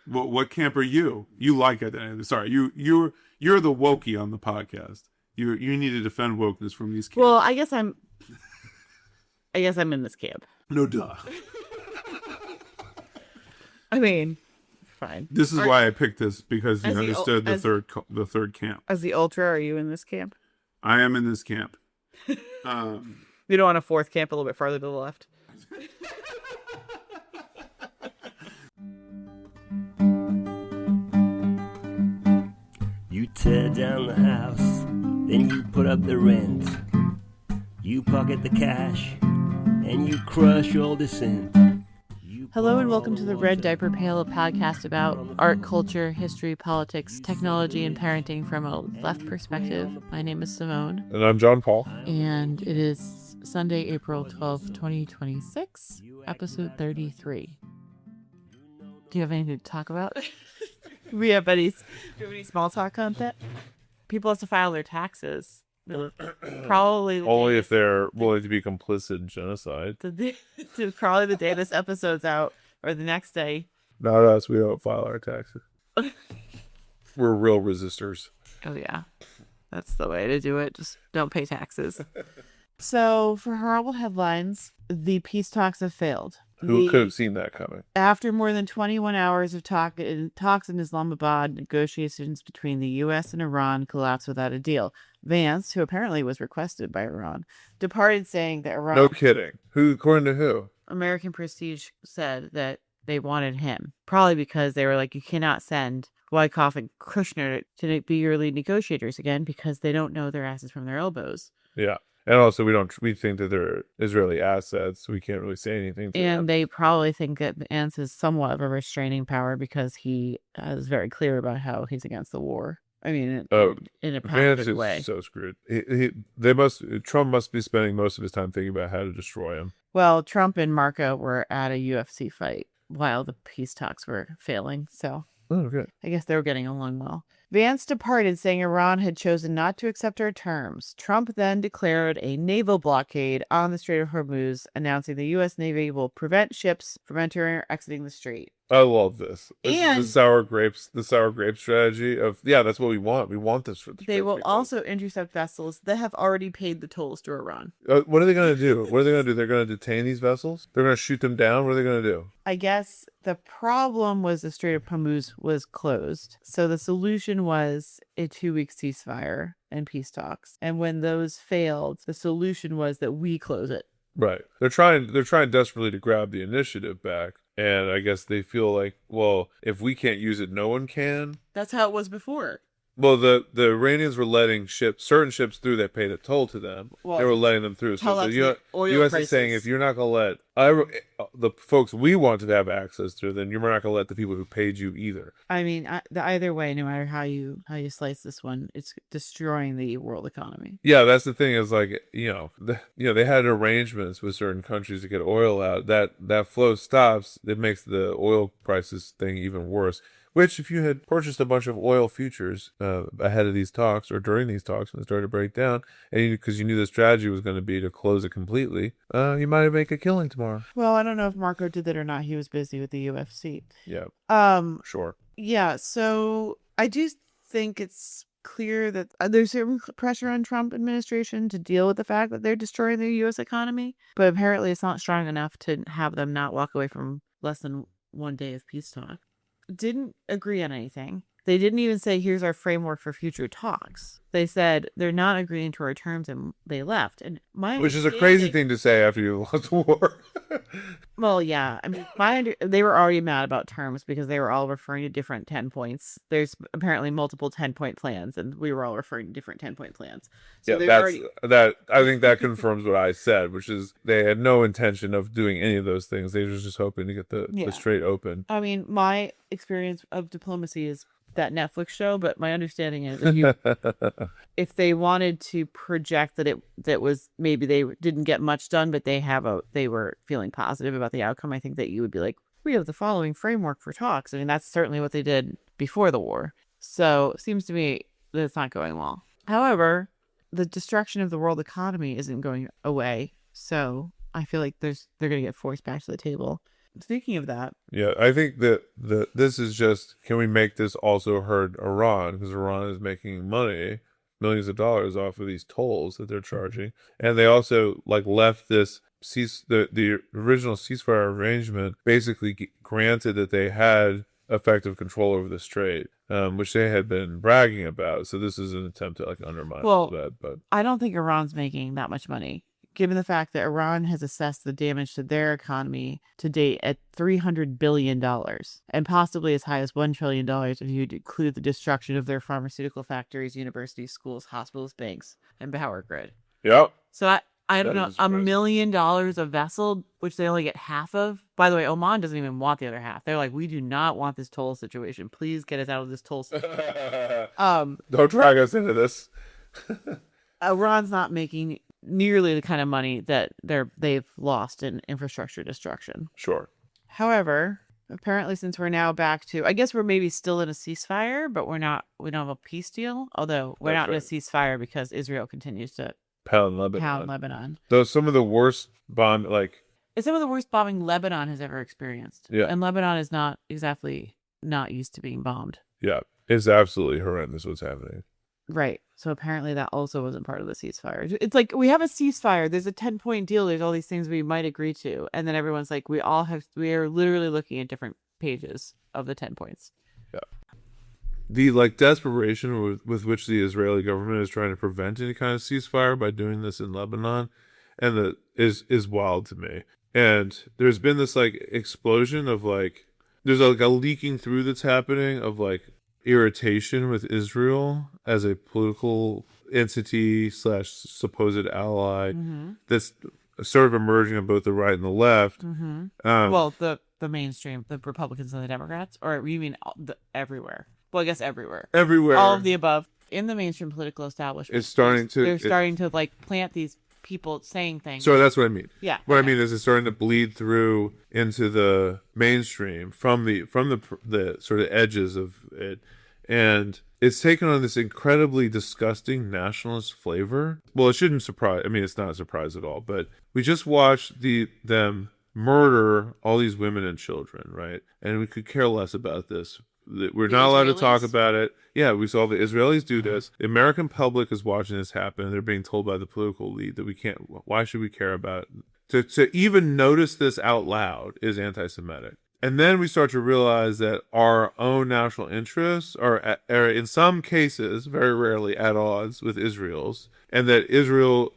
What camp are you? You like identity. Sorry, you're the wokey on the podcast. You need to defend wokeness from these camps. Well, I guess I'm in this camp. No duh. I mean, fine. This is why I picked this, because you As the understood the third camp. As the ultra, are you in this camp? I am in this camp. You don't want a fourth camp a little bit farther to the left? You tear down the house, then you put up the rent. You pocket the cash, and you crush all dissent. Hello and welcome to the Red Diaper Pail, a podcast about art, culture, history, politics, technology, and parenting from a left perspective. My name is Simone. And I'm John Paul. And it is Sunday, April 12th, 2026, episode 33. Do you have anything to talk about? Do we have any small talk content? People have to file their taxes. Probably only if they're willing to be complicit in genocide. Probably the day this episode's out, or the next day. Not us. We don't file our taxes. We're real resistors. Oh yeah, that's the way to do it. Just don't pay taxes. So, for horrible headlines, the peace talks have failed. Who could have seen that coming? After more than 21 hours of talks in Islamabad, negotiations between the U.S. and Iran collapsed without a deal. Vance, who apparently was requested by Iran, departed saying that Iran... No kidding. Who, according to who? American Prestige said that they wanted him. Probably because they were like, you cannot send Wyckoff and Kushner to be your lead negotiators again because they don't know their asses from their elbows. Yeah. And also, we think that they're Israeli assets. We can't really say anything to them. And they probably think that Vance is somewhat of a restraining power because he is very clear about how he's against the war. I mean, in a practical way. Vance is so screwed. Trump must be spending most of his time thinking about how to destroy him. Well, Trump and Marco were at a UFC fight while the peace talks were failing. So good. I guess they were getting along well. Vance departed, saying Iran had chosen not to accept our terms. Trump then declared a naval blockade on the Strait of Hormuz, announcing the U.S. Navy will prevent ships from entering or exiting the strait. I love this. And the sour grape strategy of, that's what we want. We want this. They will also intercept vessels that have already paid the tolls to Iran. What are they going to do? They're going to detain these vessels? They're going to shoot them down? What are they going to do? I guess the problem was the Strait of Hormuz was closed. So the solution was a 2-week ceasefire and peace talks. And when those failed, the solution was that we close it. Right. They're trying desperately to grab the initiative back. And I guess they feel like, well, if we can't use it, no one can. That's how it was before. Well, the Iranians were letting certain ships through that paid a toll to them. Well, they were letting them through. So the U.S. is saying, if you're not going to let the folks we want to have access to, then you're not going to let the people who paid you either. I mean, either way, no matter how you slice this one, it's destroying the world economy. Yeah, that's the thing is they had arrangements with certain countries to get oil out. That flow stops. It makes the oil prices thing even worse. Which, if you had purchased a bunch of oil futures ahead of these talks or during these talks when it started to break down, and because you knew the strategy was going to be to close it completely, you might make a killing tomorrow. Well, I don't know if Marco did that or not. He was busy with the UFC. Yeah. Sure. Yeah. So I do think it's clear that there's some pressure on Trump administration to deal with the fact that they're destroying the U.S. economy, but apparently it's not strong enough to have them not walk away from less than one day of peace talk. Didn't agree on anything. They didn't even say, here's our framework for future talks. They said they're not agreeing to our terms and they left. And which is a crazy thing to say after you lost the war. Well, yeah. I mean, they were already mad about terms because they were all referring to different 10 points. There's apparently multiple 10-point plans, and we were all referring to different 10-point plans. So that I think that confirms what I said, which is they had no intention of doing any of those things. They were just hoping to get the strait open. I mean, my experience of diplomacy is that Netflix show, but my understanding is if they wanted to project that was maybe they didn't get much done, but they were feeling positive about the outcome, I think that you would be like, we have the following framework for talks. I mean, that's certainly what they did before the war. So it seems to me that it's not going well. However, the destruction of the world economy isn't going away. So I feel like they're going to get forced back to the table. speaking of that, Yeah, I think that this is just, can we make this also hurt Iran? Because Iran is making money, millions of dollars off of these tolls that they're charging. And they also like left this the original ceasefire arrangement basically granted that they had effective control over the strait, which they had been bragging about. So this is an attempt to like undermine that. But I don't think Iran's making that much money, given the fact that Iran has assessed the damage to their economy to date at $300 billion and possibly as high as $1 trillion if you include the destruction of their pharmaceutical factories, universities, schools, hospitals, banks, and power grid. yep. So I don't That know, is $1 impressive. million a vessel, which they only get half of. By the way, Oman doesn't even want the other half. They're like, we do not want this toll situation. Please get us out of this toll situation. Don't drag us into this. Iran's not making nearly the kind of money that they've lost in infrastructure destruction. Sure. However, apparently since we're now back to, I guess we're maybe still in a ceasefire, but we don't have a peace deal. Although we're That's not in a ceasefire because Israel continues to Pound Lebanon. pound Lebanon. Though some of the worst bomb, like, It's some of the worst bombing Lebanon has ever experienced. Yeah. And Lebanon is not exactly not used to being bombed. yeah, it's absolutely horrendous what's happening. Right. So apparently that also wasn't part of the ceasefire. It's like we have a ceasefire. There's a 10-point deal. There's all these things we might agree to. And then everyone's like, we are literally looking at different pages of the 10 points. The like desperation with which the Israeli government is trying to prevent any kind of ceasefire by doing this in Lebanon, and is wild to me. And there's been this like explosion of like, there's like a leaking through that's happening of like irritation with Israel as a political entity / supposed ally that's sort of emerging on both the right and the left. Well, the mainstream, the Republicans and the Democrats, or you mean everywhere? Well, I guess everywhere. Everywhere. All of the above. In the mainstream political establishment. It's starting to... They're starting to like plant these people saying things. So that's what I mean. Yeah. What I mean is it's starting to bleed through into the mainstream from the sort of edges of it. And it's taken on this incredibly disgusting nationalist flavor. Well, it shouldn't surprise... I mean, it's not a surprise at all. But we just watched them murder all these women and children, right? And we could care less about this. We're not allowed to talk about it. Yeah, we saw the Israelis do this. The American public is watching this happen. They're being told by the political elite that we can't. Why should we care about it? To even notice this out loud is anti-Semitic. And then we start to realize that our own national interests are in some cases, very rarely, at odds with Israel's, and that Israel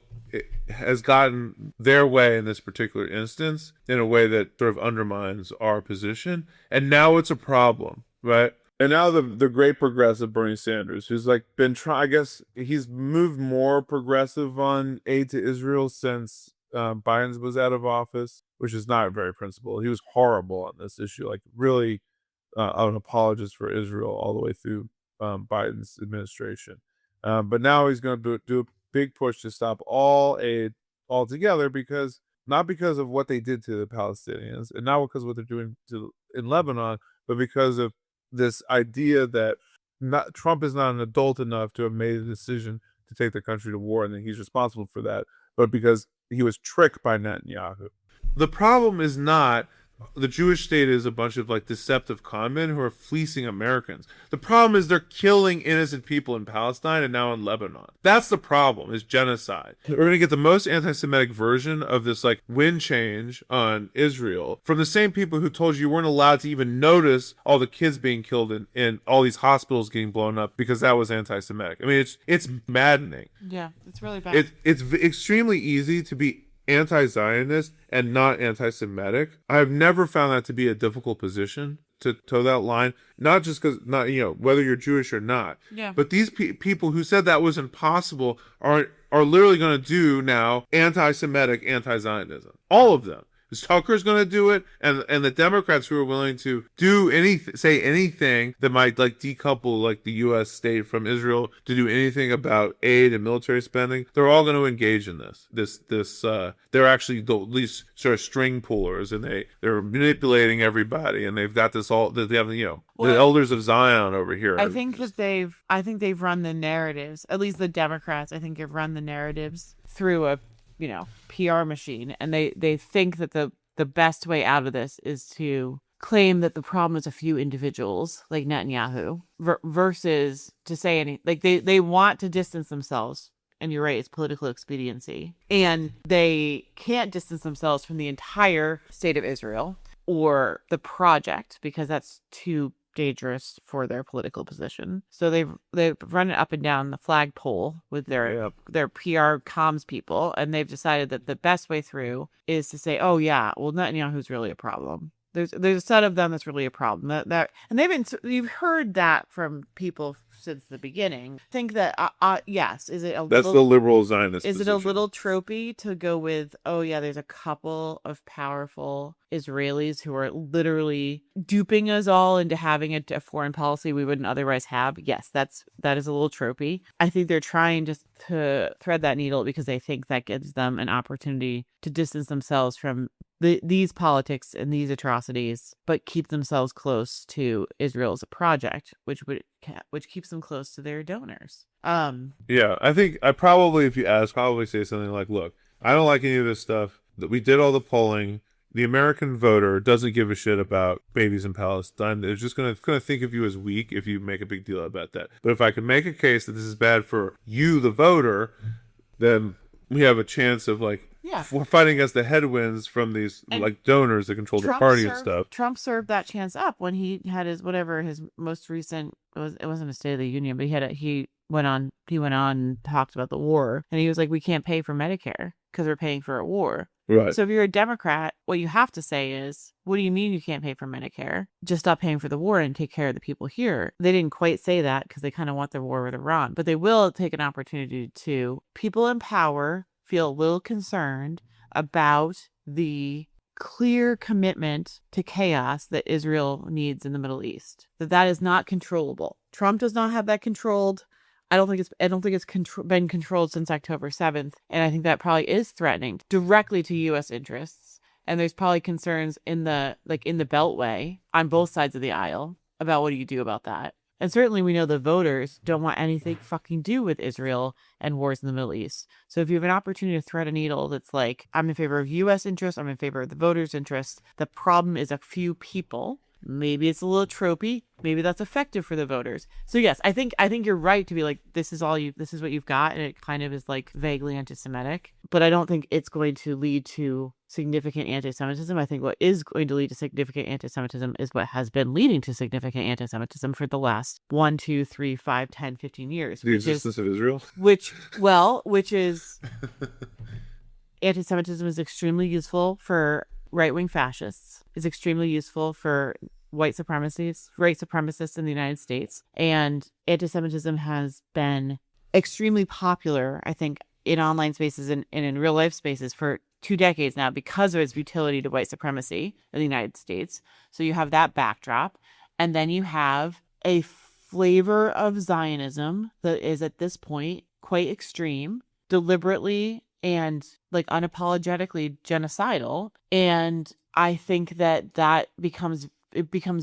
has gotten their way in this particular instance in a way that sort of undermines our position. And now it's a problem. Right. And now the great progressive Bernie Sanders, who's like been I guess he's moved more progressive on aid to Israel since Biden was out of office, which is not very principled. He was horrible on this issue, like really an apologist for Israel all the way through Biden's administration. But now he's going to do a big push to stop all aid altogether not because of what they did to the Palestinians and not because of what they're doing in Lebanon, but because of this idea that Trump is not an adult enough to have made a decision to take the country to war and that he's responsible for that, but because he was tricked by Netanyahu. The problem is not the Jewish state is a bunch of like deceptive con men who are fleecing Americans. The problem is they're killing innocent people in Palestine and now in Lebanon. That's the problem, is genocide. We're going to get the most anti-Semitic version of this like wind change on Israel from the same people who told you weren't allowed to even notice all the kids being killed and all these hospitals getting blown up because that was anti-Semitic. I mean, it's maddening. Yeah, it's really bad. It's extremely easy to be anti-Zionist and not anti-Semitic. I've never found that to be a difficult position to toe that line, not just because whether you're Jewish or not. Yeah. But these people who said that was impossible are literally going to do now anti-Semitic, anti-Zionism. All of them. Tucker's going to do it, and the Democrats who are willing to say anything that might like decouple like the U.S. state from Israel to do anything about aid and military spending, they're all going to engage in this. They're actually these sort of string pullers, and they're manipulating everybody, and they've got this all. They have the elders of Zion over here. I think they've run the narratives. At least the Democrats, I think, have run the narratives through a PR machine, and they think that the the best way out of this is to claim that the problem is a few individuals like Netanyahu versus to say any, like they want to distance themselves. And you're right, it's political expediency. And they can't distance themselves from the entire state of Israel or the project because that's too dangerous for their political position. So they've run it up and down the flagpole with their PR comms people, and they've decided that the best way through is to say, oh yeah, well Netanyahu's really a problem. There's a set of them that's really a problem. And you've heard that from people since the beginning. I think that yes, that's the liberal Zionist Is position. it a little tropey to go with? Oh yeah, there's a couple of powerful Israelis who are literally duping us all into having a foreign policy we wouldn't otherwise have. Yes, that is a little tropey. I think they're trying just to thread that needle because they think that gives them an opportunity to distance themselves from these politics and these atrocities, but keep themselves close to Israel as a project, which keeps them close to their donors. Yeah, I think I probably, if you ask, probably say something like, look, I don't like any of this stuff. That we did all the polling. The American voter doesn't give a shit about babies in Palestine. They're just gonna think of you as weak if you make a big deal about that. But if I can make a case that this is bad for you, the voter, then we have a chance of we're fighting against the headwinds from these donors that control the party and stuff. Trump served that chance up when he had his most recent, it wasn't a State of the Union, but he went on and talked about the war, and he was like, we can't pay for Medicare because we're paying for a war. Right. So if you're a Democrat, what you have to say is, what do you mean you can't pay for Medicare? Just stop paying for the war and take care of the people here. They didn't quite say that because they kind of want the war with Iran, but they will take an opportunity to. People in power feel a little concerned about the clear commitment to chaos that Israel needs in the Middle East. That is not controllable. Trump does not have that controlled. I don't think it's been controlled since October 7th, and I think that probably is threatening directly to U.S. interests. And there's probably concerns in the Beltway on both sides of the aisle about what do you do about that. And certainly we know the voters don't want anything fucking do with Israel and wars in the Middle East. So if you have an opportunity to thread a needle that's like, I'm in favor of U.S. interests, I'm in favor of the voters' interests, the problem is a few people. Maybe it's a little tropey. Maybe that's effective for the voters. So yes, I think you're right to be like, this is what you've got, and it kind of is like vaguely anti-Semitic. But I don't think it's going to lead to significant anti-Semitism. I think what is going to lead to significant anti-Semitism is what has been leading to significant anti-Semitism for the last 1, 2, 3, 5, 10, 15 years. The existence of Israel? Which is anti-Semitism is extremely useful for right-wing fascists, is extremely useful for white supremacists in the United States. And anti-Semitism has been extremely popular, I think, in online spaces and in real life spaces for 2 decades now because of its utility to white supremacy in the United States. So you have that backdrop. And then you have a flavor of Zionism that is at this point quite extreme, deliberately and unapologetically genocidal. And I think that becomes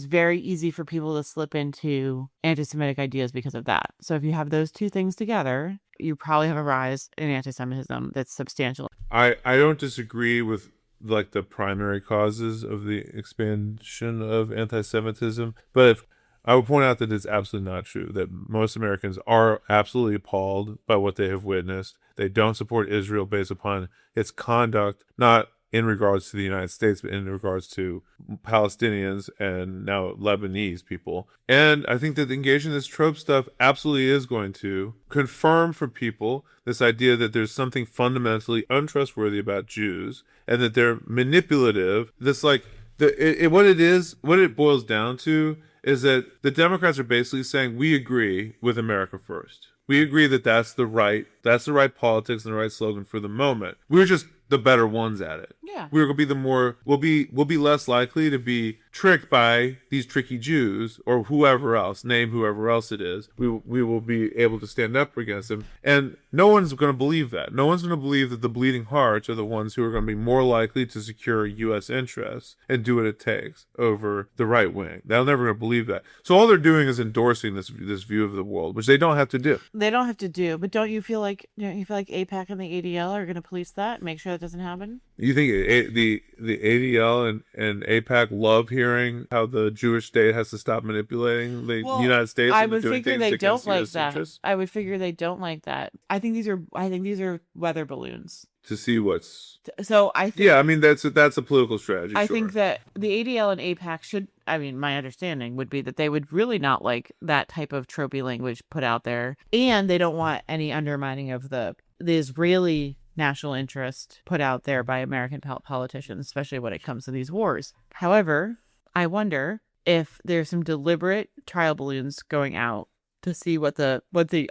very easy for people to slip into anti-Semitic ideas because of that. So if you have those two things together, you probably have a rise in anti-Semitism that's substantial. I don't disagree with the primary causes of the expansion of anti-Semitism, but I would point out that it's absolutely not true, that most Americans are absolutely appalled by what they have witnessed. They don't support Israel based upon its conduct, not in regards to the United States, but in regards to Palestinians and now Lebanese people. And I think that engaging in this trope stuff absolutely is going to confirm for people this idea that there's something fundamentally untrustworthy about Jews and that they're manipulative. What it boils down to is that the Democrats are basically saying, we agree with America first. We agree that that's the right politics and the right slogan for the moment. We're just the better ones at it. Yeah. We're gonna be we'll be less likely to be tricked by these tricky Jews or whoever else, name whoever else it is. We will be able to stand up against them. And no one's gonna believe that. No one's gonna believe that the bleeding hearts are the ones who are gonna be more likely to secure US interests and do what it takes over the right wing. They're never gonna believe that. So all they're doing is endorsing this view of the world, which they don't have to do. They don't have to do, but don't you feel like AIPAC and the ADL are gonna police that, make sure that doesn't happen? You think the ADL and AIPAC love hearing how the Jewish state has to stop manipulating the United States I into would doing figure things they don't against like U.S. that. interests? I would figure they don't like that. I think these are weather balloons. To see what's... So I think Yeah, I mean, that's a political strategy, I sure. think that the ADL and AIPAC should, I mean, my understanding would be that they would really not like that type of tropey language put out there. And they don't want any undermining of the Israeli national interest put out there by American politicians, especially when it comes to these wars. However, I wonder if there's some deliberate trial balloons going out to see what the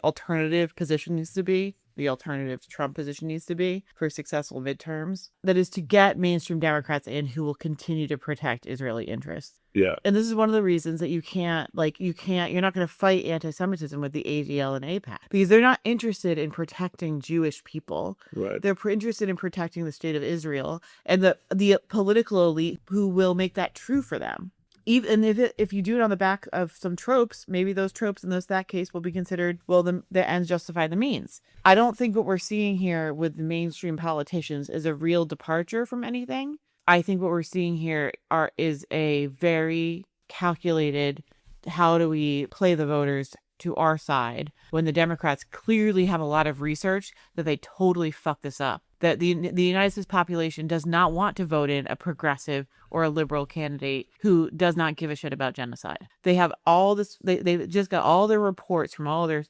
alternative position needs to be. The alternative Trump position needs to be for successful midterms. That is to get mainstream Democrats in who will continue to protect Israeli interests. Yeah. And this is one of the reasons that you're not going to fight anti-Semitism with the ADL and AIPAC because they're not interested in protecting Jewish people. Right. They're interested in protecting the state of Israel and the political elite who will make that true for them. Even if you do it on the back of some tropes, maybe those tropes in that case will be considered, well, the ends justify the means. I don't think what we're seeing here with the mainstream politicians is a real departure from anything. I think what we're seeing here is a very calculated, how do we play the voters to our side when the Democrats clearly have a lot of research that they totally fuck this up. That the United States population does not want to vote in a progressive or a liberal candidate who does not give a shit about genocide. They have all this, they just got all their reports from all their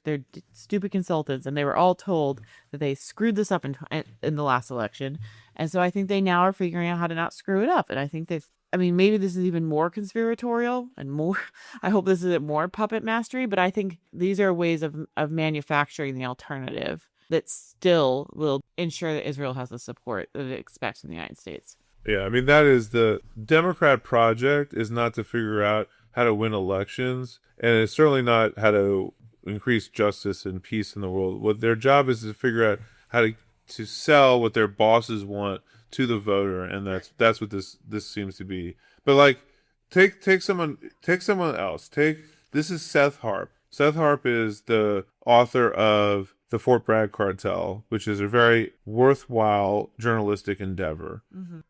stupid consultants, and they were all told that they screwed this up in the last election. And so I think they now are figuring out how to not screw it up. And I think maybe this is even more conspiratorial and more, I hope this isn't more puppet mastery, but I think these are ways of manufacturing the alternative that still will ensure that Israel has the support that it expects from the United States. Yeah, I mean, that is the Democrat project, is not to figure out how to win elections, and it's certainly not how to increase justice and peace in the world. What their job is to figure out how to sell what their bosses want to the voter, and that's what this seems to be. But like, take someone else. This is Seth Harp. Seth Harp is the author of The Fort Bragg Cartel, which is a very worthwhile journalistic endeavor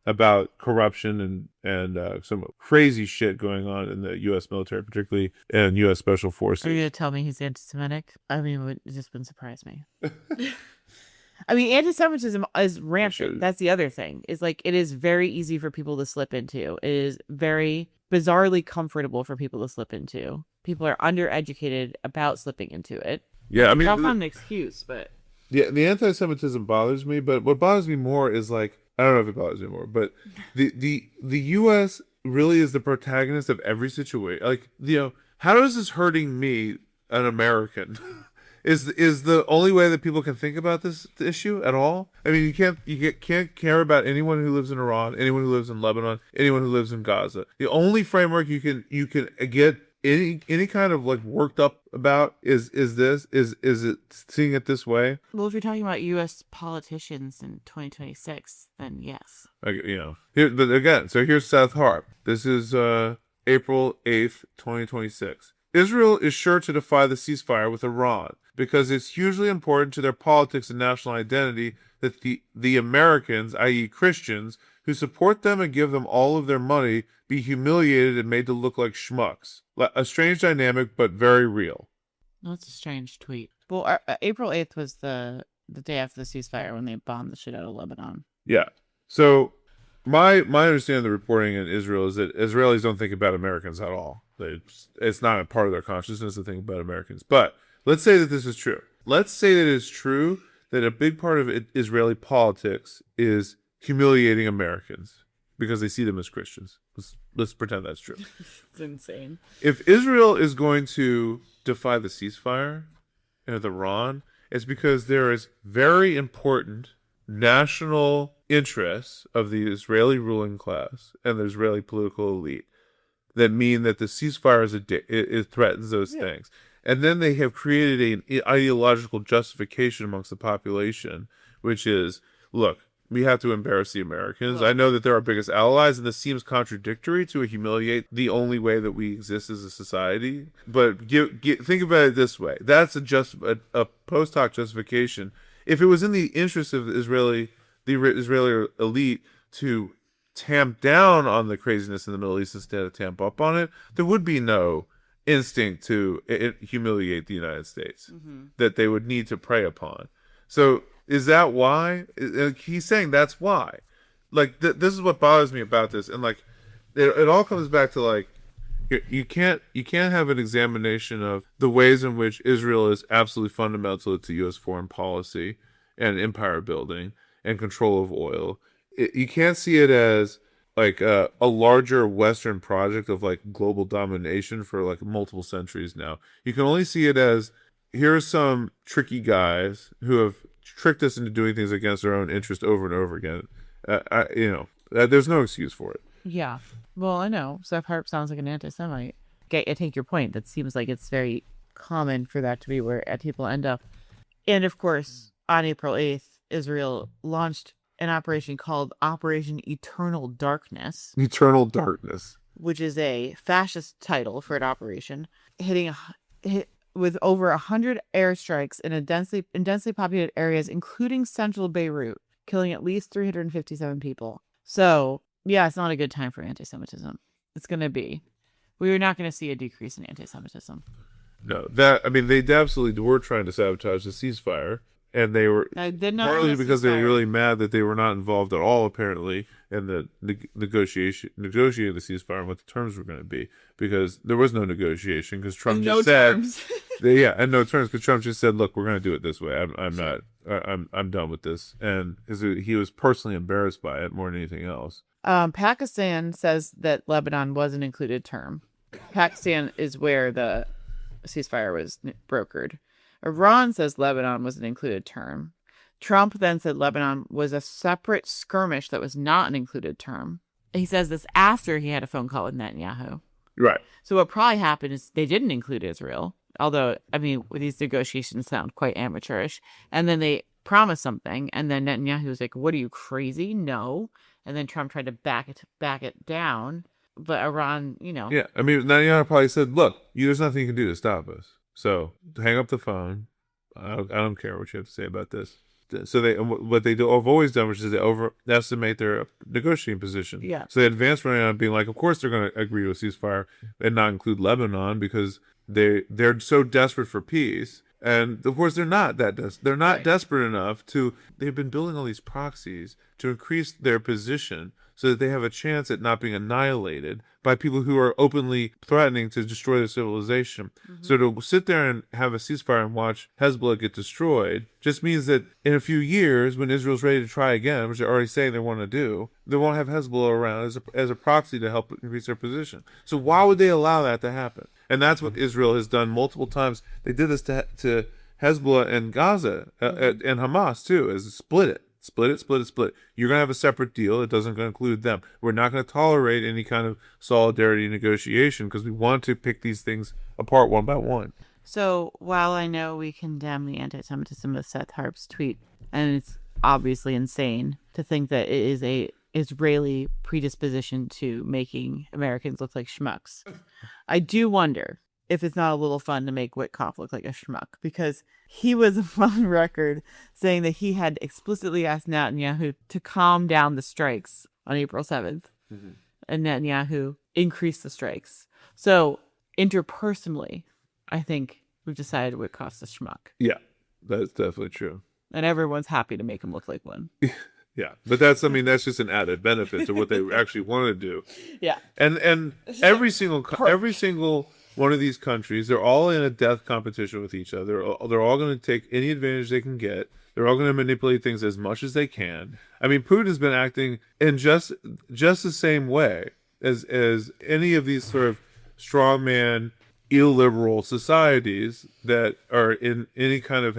about corruption and some crazy shit going on in the U.S. military, particularly in U.S. Special Forces. Are you going to tell me he's anti-Semitic? I mean, it just wouldn't surprise me. I mean, anti-Semitism is rampant. That's the other thing. Is like, it is very easy for people to slip into. It is very bizarrely comfortable for people to slip into. People are undereducated about slipping into it. Yeah, I mean, that's not an excuse, but yeah, the anti-Semitism bothers me. But what bothers me more is, like, I don't know if it bothers me more, but the U.S. really is the protagonist of every situation. Like, how is this hurting me, an American? Is the only way that people can think about this issue at all? I mean, you can't care about anyone who lives in Iran, anyone who lives in Lebanon, anyone who lives in Gaza. The only framework you can get any kind of like worked up about is it seeing it this way? Well, if you're talking about U.S. politicians in 2026, then yes. But again, so here's Seth Harp. This is April 8th, 2026. Israel is sure to defy the ceasefire with Iran because it's hugely important to their politics and national identity that the Americans, i.e. Christians, who support them and give them all of their money, be humiliated and made to look like schmucks. A strange dynamic, but very real. That's a strange tweet. Well, April 8th was the day after the ceasefire when they bombed the shit out of Lebanon. Yeah. So my understanding of the reporting in Israel is that Israelis don't think about Americans at all. It's not a part of their consciousness to think about Americans. But let's say that this is true. Let's say that it's true that a big part of Israeli politics is humiliating Americans because they see them as Christians. Let's pretend that's true. It's insane. If Israel is going to defy the ceasefire with Iran, it's because there is very important national interests of the Israeli ruling class and the Israeli political elite that mean that the ceasefire it threatens those things. And then they have created an ideological justification amongst the population, which is, look, we have to embarrass the Americans. I know that they're our biggest allies, and this seems contradictory to humiliate the only way that we exist as a society. But think about it this way. That's a post hoc justification. If it was in the interest of Israeli the Israeli elite to tamp down on the craziness in the Middle East instead of tamp up on it, there would be no instinct to humiliate the United States that they would need to prey upon. So is that why? He's saying that's why. Like, this is what bothers me about this. And, like, it all comes back to, like, you can't have an examination of the ways in which Israel is absolutely fundamental to U.S. foreign policy and empire building and control of oil. You can't see it as like a larger Western project of like global domination for like multiple centuries now. You can only see it as, here are some tricky guys who have tricked us into doing things against our own interest over and over again. There's no excuse for it. Yeah. Well, I know. Seth Harp sounds like an anti-Semite. Okay, I take your point. That seems like it's very common for that to be where people end up. And of course, on April 8th, Israel launched an operation called Operation Eternal Darkness. Eternal Darkness. Which is a fascist title for an operation, hit with over 100 airstrikes in densely populated areas, including central Beirut, killing at least 357 people. So, yeah, it's not a good time for anti-Semitism. It's going to be. We're not going to see a decrease in anti-Semitism. No, they absolutely were trying to sabotage the ceasefire. And they were partly because they were really mad that they were not involved at all, apparently, in the negotiating the ceasefire and what the terms were going to be, because there was no negotiation because Trump just said, and no terms because Trump just said, look, we're going to do it this way. I'm done with this, and he was personally embarrassed by it more than anything else. Pakistan says that Lebanon was an included term. Pakistan is where the ceasefire was brokered. Iran says Lebanon was an included term. Trump then said Lebanon was a separate skirmish that was not an included term. He says this after he had a phone call with Netanyahu. Right. So what probably happened is they didn't include Israel, although, I mean, these negotiations sound quite amateurish. And then they promised something, and then Netanyahu was like, what are you, crazy? No. And then Trump tried to back it down. But Iran, Yeah, I mean, Netanyahu probably said, look, there's nothing you can do to stop us. So hang up the phone. I don't care what you have to say about this. So what they have always done, which is they overestimate their negotiating position. Yeah. So they advance running on being like, of course they're going to agree to a ceasefire and not include Lebanon because they're so desperate for peace. And of course they're not that they're not desperate enough to. They've been building all these proxies to increase their position so that they have a chance at not being annihilated by people who are openly threatening to destroy their civilization. Mm-hmm. So to sit there and have a ceasefire and watch Hezbollah get destroyed just means that in a few years, when Israel's ready to try again, which they're already saying they want to do, they won't have Hezbollah around as a proxy to help increase their position. So why would they allow that to happen? And that's what Israel has done multiple times. They did this to Hezbollah and Gaza and Hamas too, is split it. Split it. You're going to have a separate deal. It doesn't include them. We're not going to tolerate any kind of solidarity negotiation because we want to pick these things apart one by one. So while I know we condemn the anti-Semitism of Seth Harp's tweet, and it's obviously insane to think that it is a Israeli predisposition to making Americans look like schmucks, I do wonder if it's not a little fun to make Witkoff look like a schmuck, because he was on record saying that he had explicitly asked Netanyahu to calm down the strikes on April 7th. Mm-hmm. And Netanyahu increased the strikes. So interpersonally, I think we've decided Witkoff's a schmuck. Yeah, that's definitely true. And everyone's happy to make him look like one. Yeah, but that's just an added benefit to what they actually want to do. Yeah. And every single one of these countries, they're all in a death competition with each other. They're all going to take any advantage they can get. They're all going to manipulate things as much as they can. I mean, Putin's been acting in just the same way as any of these sort of strongman, illiberal societies that are in any kind of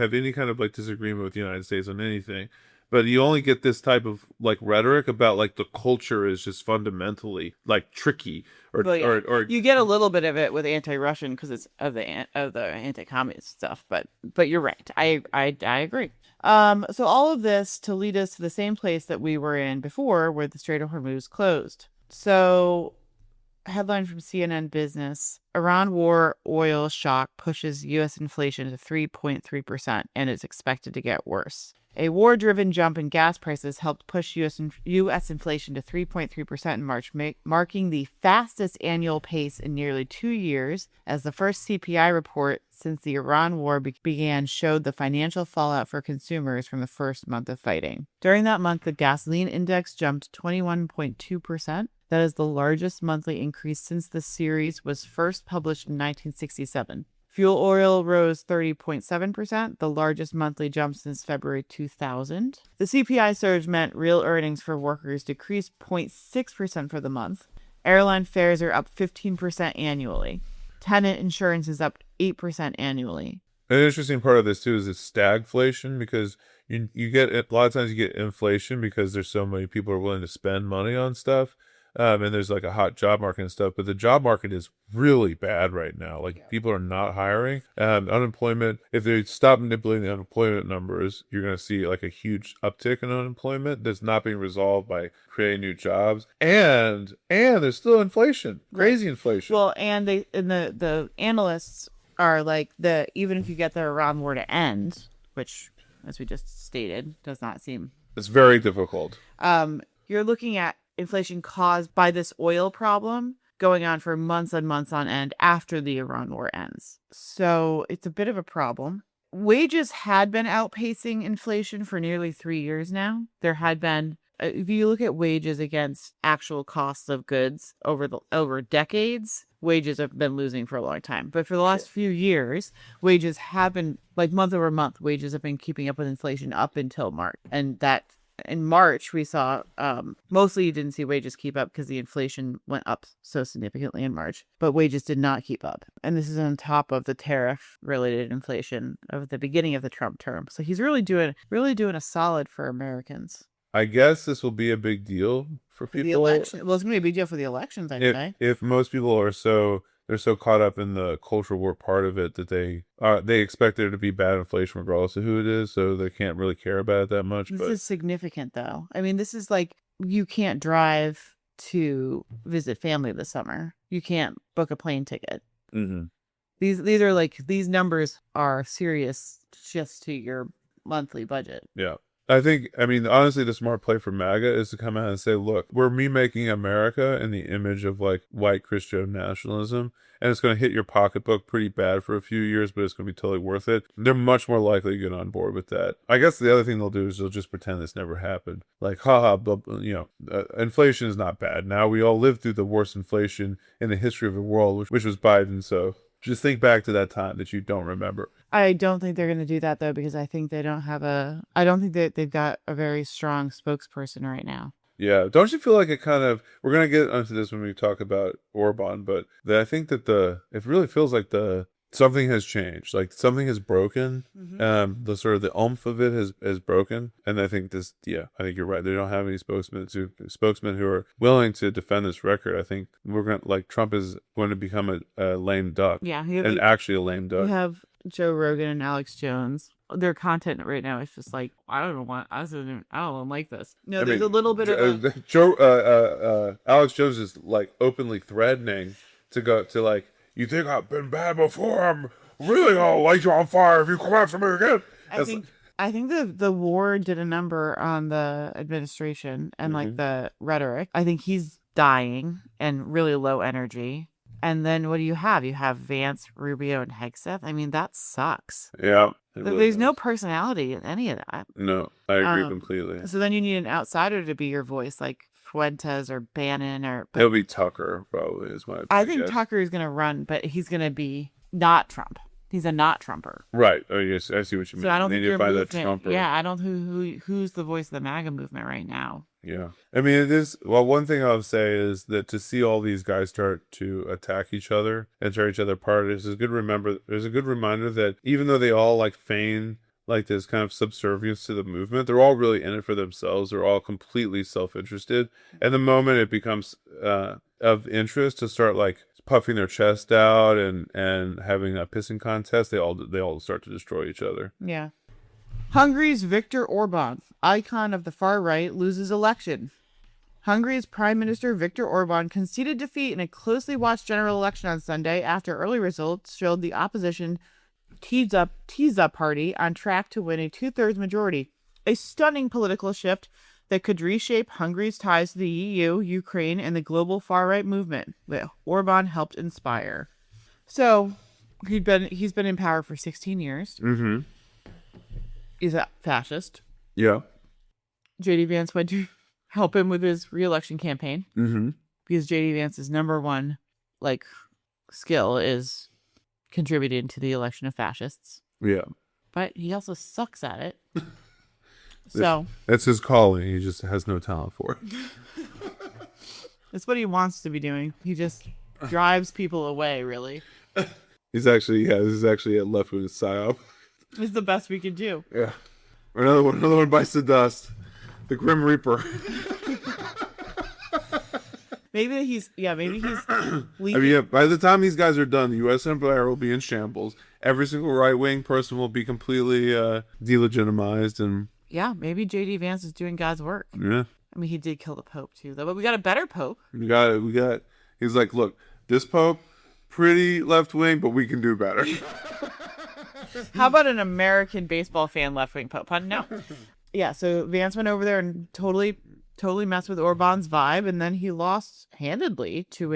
like disagreement with the United States on anything. But you only get this type of like rhetoric about like the culture is just fundamentally like tricky, or you get a little bit of it with anti-Russian because it's of the anti-communist stuff. But you're right. I agree. So all of this to lead us to the same place that we were in before, where the Strait of Hormuz closed. So headline from CNN Business: Iran war oil shock pushes U.S. inflation to 3.3%, and it's expected to get worse. A war-driven jump in gas prices helped push U.S. inflation to 3.3% in March, marking the fastest annual pace in nearly 2 years, as the first CPI report since the Iran war began showed the financial fallout for consumers from the first month of fighting. During that month, the gasoline index jumped 21.2%. That is the largest monthly increase since the series was first published in 1967. Fuel oil rose 30.7%, the largest monthly jump since February 2000. The CPI surge meant real earnings for workers decreased 0.6% for the month. Airline fares are up 15% annually. Tenant insurance is up 8% annually. An interesting part of this too is it's stagflation, because you get a lot of times you get inflation because there's so many people are willing to spend money on stuff. And there's like a hot job market and stuff, but the job market is really bad right now. Like people are not hiring. Unemployment, if they stop manipulating the unemployment numbers, you're going to see like a huge uptick in unemployment that's not being resolved by creating new jobs. And there's still inflation, crazy inflation. Well, and the analysts are like, even if you get the Iran war to end, which, as we just stated, does not seem, it's very difficult. You're looking at inflation caused by this oil problem going on for months and months on end after the Iran war ends. So it's a bit of a problem. Wages had been outpacing inflation for nearly 3 years now. There had been, if you look at wages against actual costs of goods over decades, wages have been losing for a long time. But for the last few years, wages have been, like month over month, wages have been keeping up with inflation up until March. And that in March, we saw, mostly you didn't see wages keep up because the inflation went up so significantly in March, but wages did not keep up. And this is on top of the tariff-related inflation of the beginning of the Trump term. So he's really doing a solid for Americans. I guess this will be a big deal for people. The election. Well, it's going to be a big deal for the elections, I'd say. If most people are they're so caught up in the culture war part of it that they expect there to be bad inflation regardless of who it is, so they can't really care about it that much. This is significant, though. I mean, this is like, you can't drive to visit family this summer. You can't book a plane ticket. Mm-hmm. These are like, these numbers are serious just to your monthly budget. Yeah. I mean, honestly, the smart play for MAGA is to come out and say, look, we're remaking America in the image of like white Christian nationalism, and it's going to hit your pocketbook pretty bad for a few years, but it's going to be totally worth it. They're much more likely to get on board with that. I guess the other thing they'll do is they'll just pretend this never happened. Like, haha, inflation is not bad. Now we all lived through the worst inflation in the history of the world, which was Biden, so just think back to that time that you don't remember. I don't think they're going to do that, though, because I think I don't think that they've got a very strong spokesperson right now. Yeah. Don't you feel like it kind of, we're going to get onto this when we talk about Orban, but I think that it really feels like something has changed, like something has broken. Mm-hmm. The sort of the oomph of it has broken. And I think I think you're right. They don't have any spokesmen who are willing to defend this record. I think Trump is going to become a lame duck. Yeah. Actually a lame duck. You have Joe Rogan and Alex Jones. Their content right now is just like, I don't like this. No, there's a little bit of Alex Jones is like openly threatening to go to like, you think I've been bad before? I'm really gonna light you on fire if you come after me again. I think the war did a number on the administration and like the rhetoric. I think he's dying and really low energy. And then what do you have? You have Vance, Rubio, and Hegseth. I mean, that sucks. Yeah. There's no personality in any of that. No, I agree completely. So then you need an outsider to be your voice, like Fuentes or Bannon It'll be Tucker, probably, is my I think Tucker is going to run, but he's going to be not Trump. He's a not Trumper. Right. Oh, yes, I see what you mean. So I don't think you're that Trumper. Yeah, I don't who's the voice of the MAGA movement right now. Yeah. I mean, it is, well, one thing I'll say is that to see all these guys start to attack each other and tear each other apart there's a good reminder that even though they all like feign like this kind of subservience to the movement, they're all really in it for themselves. They're all completely self-interested. And the moment it becomes of interest to start like puffing their chest out and having a pissing contest, they all start to destroy each other. Yeah. Hungary's Viktor Orban, icon of the far right, loses election. Hungary's Prime Minister Viktor Orban conceded defeat in a closely watched general election on Sunday after early results showed the opposition Tiza party on track to win a 2/3 majority. A stunning political shift that could reshape Hungary's ties to the EU, Ukraine, and the global far-right movement that Orban helped inspire. So, he's been in power for 16 years. Mm-hmm. He's a fascist. Yeah. J.D. Vance went to help him with his re-election campaign. Mm-hmm. Because J.D. Vance's number one, skill is contributing to the election of fascists. Yeah. But he also sucks at it. So That's his calling. He just has no talent for it. that's what he wants to be doing. He just drives people away, really. This is actually a left-wing psyop. It's the best we can do. Yeah. Another one bites the dust. The Grim Reaper. Maybe he's leaking. I mean, yeah, by the time these guys are done, the U.S. empire will be in shambles. Every single right-wing person will be completely delegitimized, and Yeah, maybe J.D. Vance is doing God's work. yeah, I mean, he did kill the Pope too, though. But we got a better Pope. we got. He's like, look, this Pope, pretty left-wing, but we can do better. How about an American baseball fan left-wing Pope? Huh? No. Yeah, so Vance went over there and totally messed with Orban's vibe, and then he lost handedly to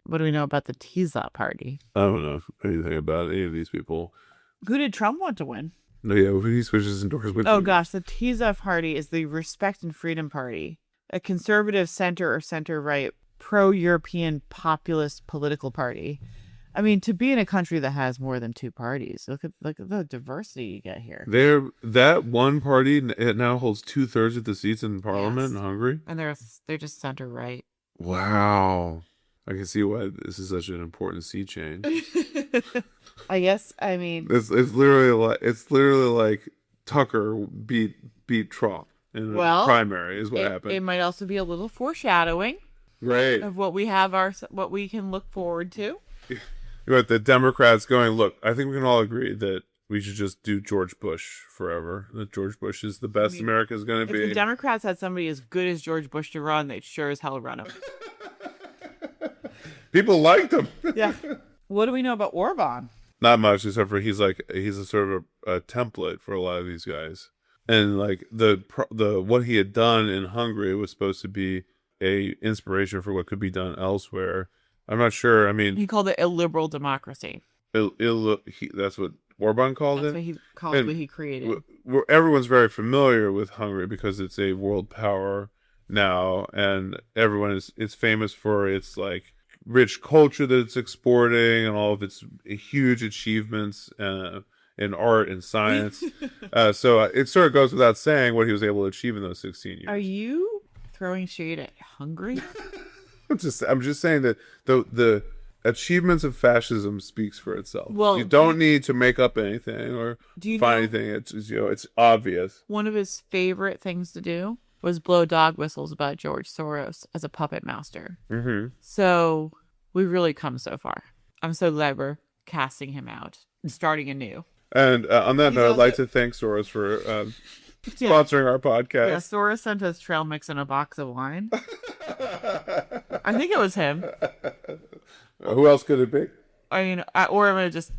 what do we know about the Tiza party? I don't know anything about any of these people. Who did Trump want to win? No, yeah, when he switches endorsement. Oh gosh, the Tiza party is the Respect and Freedom Party, a conservative center or center-right pro-European populist political party. I mean, to be in a country that has more than two parties, look at the diversity you get here. That one party, it now holds 2/3 of the seats in parliament Yes. in Hungary. And they're just center-right. Wow. I can see why this is such an important sea change. I guess. I mean, It's literally like Tucker beat Trump in the primary is what happened. it might also be a little foreshadowing Right. of what we can look forward to. But the Democrats going, look, I think we can all agree that we should just do George Bush forever. That George Bush is the best America's going to If the be. Democrats had somebody as good as George Bush to run, they'd sure as hell run him. People liked him. Yeah. What do we know about Orban? Not much, except for he's a sort of a template for a lot of these guys. And like the what he had done in Hungary was supposed to be a inspiration for what could be done elsewhere. I'm not sure. I mean, He called it a liberal democracy. that's what Orban called That's it. what he called And what he created. Everyone's very familiar with Hungary because it's a world power now, and it's famous for its like rich culture that it's exporting and all of its huge achievements in art and science. So it sort of goes without saying what he was able to achieve in those 16 years. Are you throwing shade at Hungary? I'm just saying that the achievements of fascism speaks for itself. Well, you don't need to make up anything or Do you find know- anything. It's obvious. One of his favorite things to do was blow dog whistles about George Soros as a puppet master. Mm-hmm. So we've really come so far. I'm so glad we're casting him out and starting anew. And on that He's note, I'd like also- to thank Soros for Yeah. sponsoring our podcast. Yeah, Soros sent us trail mix and a box of wine. I think it was him. Who else could it be? I mean, or am I just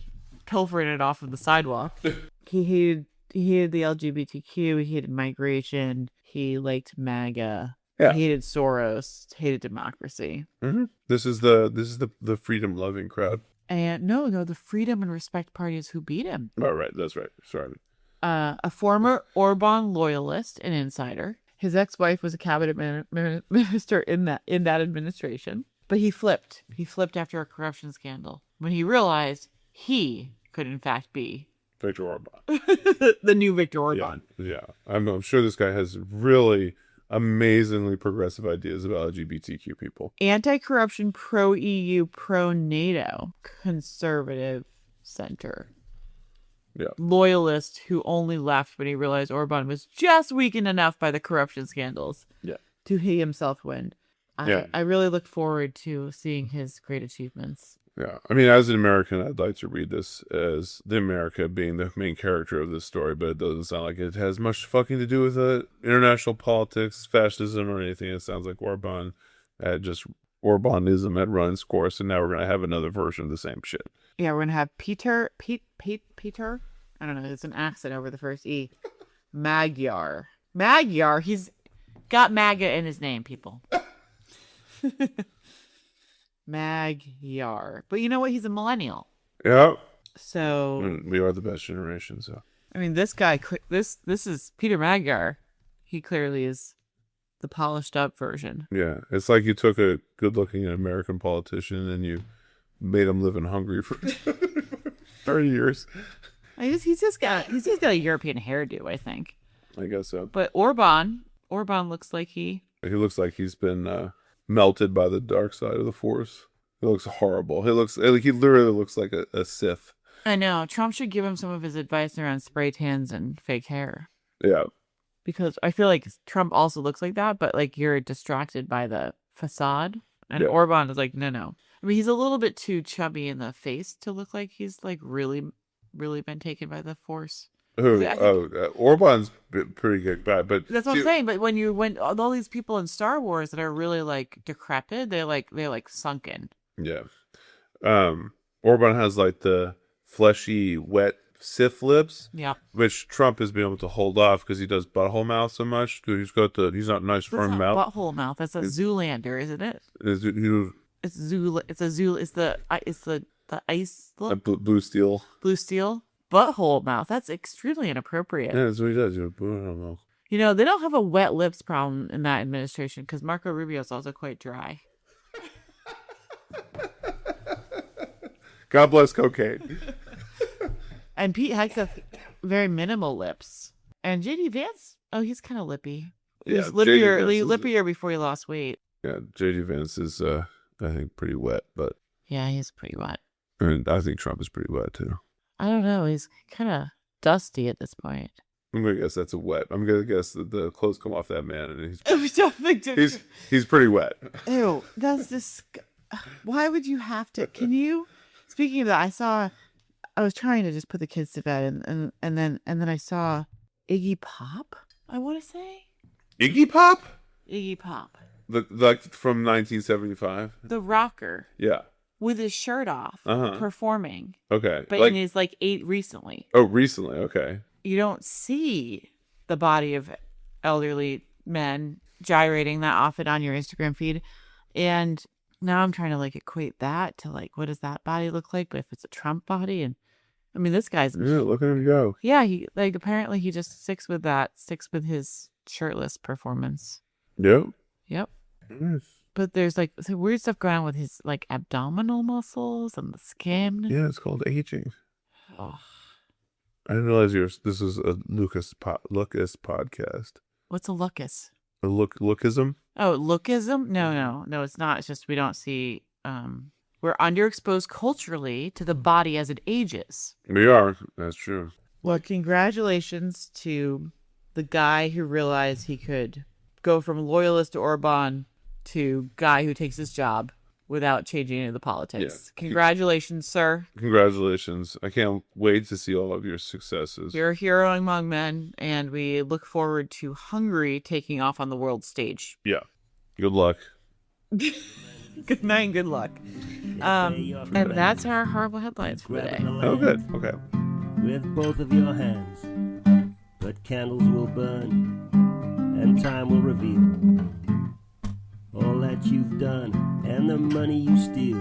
pilfering it off of the sidewalk? He hated the LGBTQ. He hated migration. He liked MAGA. Yeah. He hated Soros. Hated democracy. Mm-hmm. This is the freedom loving crowd. And no, the Freedom and Respect Party is who beat him. Oh, right. That's right. Sorry. A former Orban loyalist and insider. His ex-wife was a cabinet minister in that administration. But he flipped. He flipped after a corruption scandal when he realized he could in fact be Viktor Orban. the new Viktor Orban. Yeah. I'm sure this guy has really amazingly progressive ideas about LGBTQ people. Anti-corruption, pro-EU, pro-NATO, conservative center. Yeah. Loyalist who only left when he realized Orban was just weakened enough by the corruption scandals to he himself win. Yeah. I really look forward to seeing his great achievements. Yeah, I mean, as an American, I'd like to read this as the America being the main character of this story, but it doesn't sound like it has much fucking to do with international politics, fascism, or anything. It sounds like Orbanism had run its course, and now we're gonna have another version of the same shit. Yeah, we're gonna have Peter. I don't know. There's an accent over the first E. Magyar. He's got MAGA in his name, people. Magyar. But you know what? He's a millennial. Yeah, So we are the best generation. So I mean, this guy. This is Peter Magyar. He clearly is the polished up version. yeah, it's like you took a good-looking American politician and you made him live in Hungary for 30 years. He's just got a European hairdo, I think. I guess so. But Orban looks like He looks like he's been melted by the dark side of the Force. He looks horrible. He literally looks like a Sith. I know. Trump should give him some of his advice around spray tans and fake hair. Yeah. Because I feel like Trump also looks like that, but like you're distracted by the facade. And Yeah. Orban is like, no. I mean, he's a little bit too chubby in the face to look like he's like really, really been taken by the Force. Who? I think- Orban's pretty good guy, but That's what I'm saying. But when all these people in Star Wars that are really like decrepit, they're like sunken. Yeah. Orban has like the fleshy, wet Sith lips, Yeah. which Trump has been able to hold off because he does butthole mouth so much. He's got he's not nice That's firm not mouth. butthole mouth. That's a Zoolander, isn't it? It's It's the ice look, blue steel. blue steel butthole mouth. That's extremely inappropriate. Yeah, that's what he does. I don't know. You know, they don't have a wet lips problem in that administration because Marco Rubio is also quite dry. God bless cocaine. And Pete Hegseth, very minimal lips. And JD Vance, he's kind of lippy. He was JD Vance lippier before he lost weight. Yeah, JD Vance is, I think, pretty wet, but Yeah, he's pretty wet. and I think Trump is pretty wet too. I don't know. He's kind of dusty at this point. I'm gonna guess that's a wet. I'm gonna guess that the clothes come off that man, and he's pretty wet. Ew, that's just. Why would you have to? Can you? Speaking of that, I was trying to just put the kids to bed, and then I saw Iggy Pop. I want to say Iggy Pop, Iggy Pop, like from 1975. the rocker, Yeah. with his shirt off, Uh-huh. performing, Okay. but like, in his like 8 recently. oh, recently. Okay. You don't see the body of elderly men gyrating that often on your Instagram feed, and now I'm trying to like equate that to like what does that body look like? But if it's a Trump body, and I mean this guy's Yeah. Look at him go. yeah, he like apparently he just sticks with his shirtless performance. Yep. Yep. Nice. But there's like some weird stuff going on with his like abdominal muscles and the skin. Yeah, it's called aging. Oh, I didn't realize this is a Lucas podcast. what's a lookus? A lookism. Oh, lookism? No, it's not. It's just we don't see. We're underexposed culturally to the body as it ages. We are. That's true. Well, congratulations to the guy who realized he could go from loyalist to Orban to guy who takes his job without changing any of the politics. Yeah. Congratulations, sir. Congratulations. I can't wait to see all of your successes. You're a hero among men, and we look forward to Hungary taking off on the world stage. Yeah. Good luck. Good night and good luck. And that's our horrible headlines for the day. Oh, good. Okay. With both of your hands, but candles will burn, and time will reveal all that you've done and the money you steal.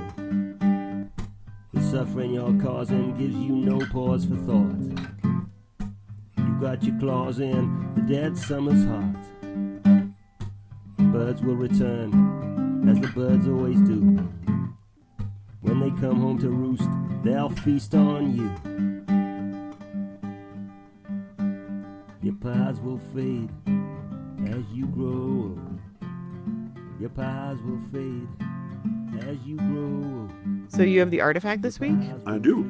The suffering you're causing gives you no pause for thought. You've got your claws in the dead summer's heart. Birds will return, as the birds always do. When they come home to roost, they'll feast on you. Your pies will fade as you grow old. Your pies will fade as you grow old. So you have the artifact this week? I do.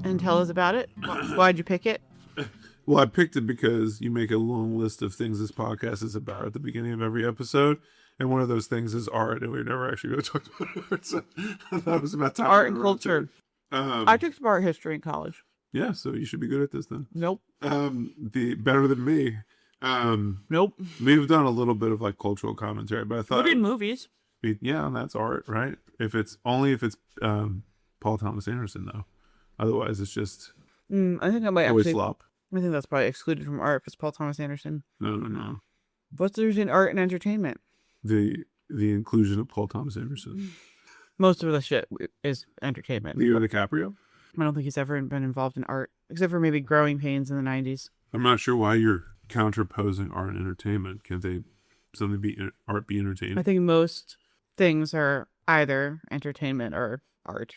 And tell us about it. Why'd you pick it? Well, I picked it because you make a long list of things this podcast is about at the beginning of every episode. And one of those things is art, and we never actually really talked about art. So I thought it was about time. Art and culture. I took some art history in college. Yeah, so you should be good at this then. Nope. The better than me. Nope. We've done a little bit of like cultural commentary, but I thought We did movies. yeah, and that's art, right? If it's Paul Thomas Anderson though. Otherwise, it's just I think I might always actually. slop. I think that's probably excluded from art if it's Paul Thomas Anderson. No. What's there in art and entertainment? The inclusion of Paul Thomas Anderson. Most of the shit is entertainment. Leo DiCaprio. I don't think he's ever been involved in art, except for maybe Growing Pains in the 90s. I'm not sure why you're counterposing art and entertainment. Can't they something be art be entertaining? I think most things are either entertainment or art.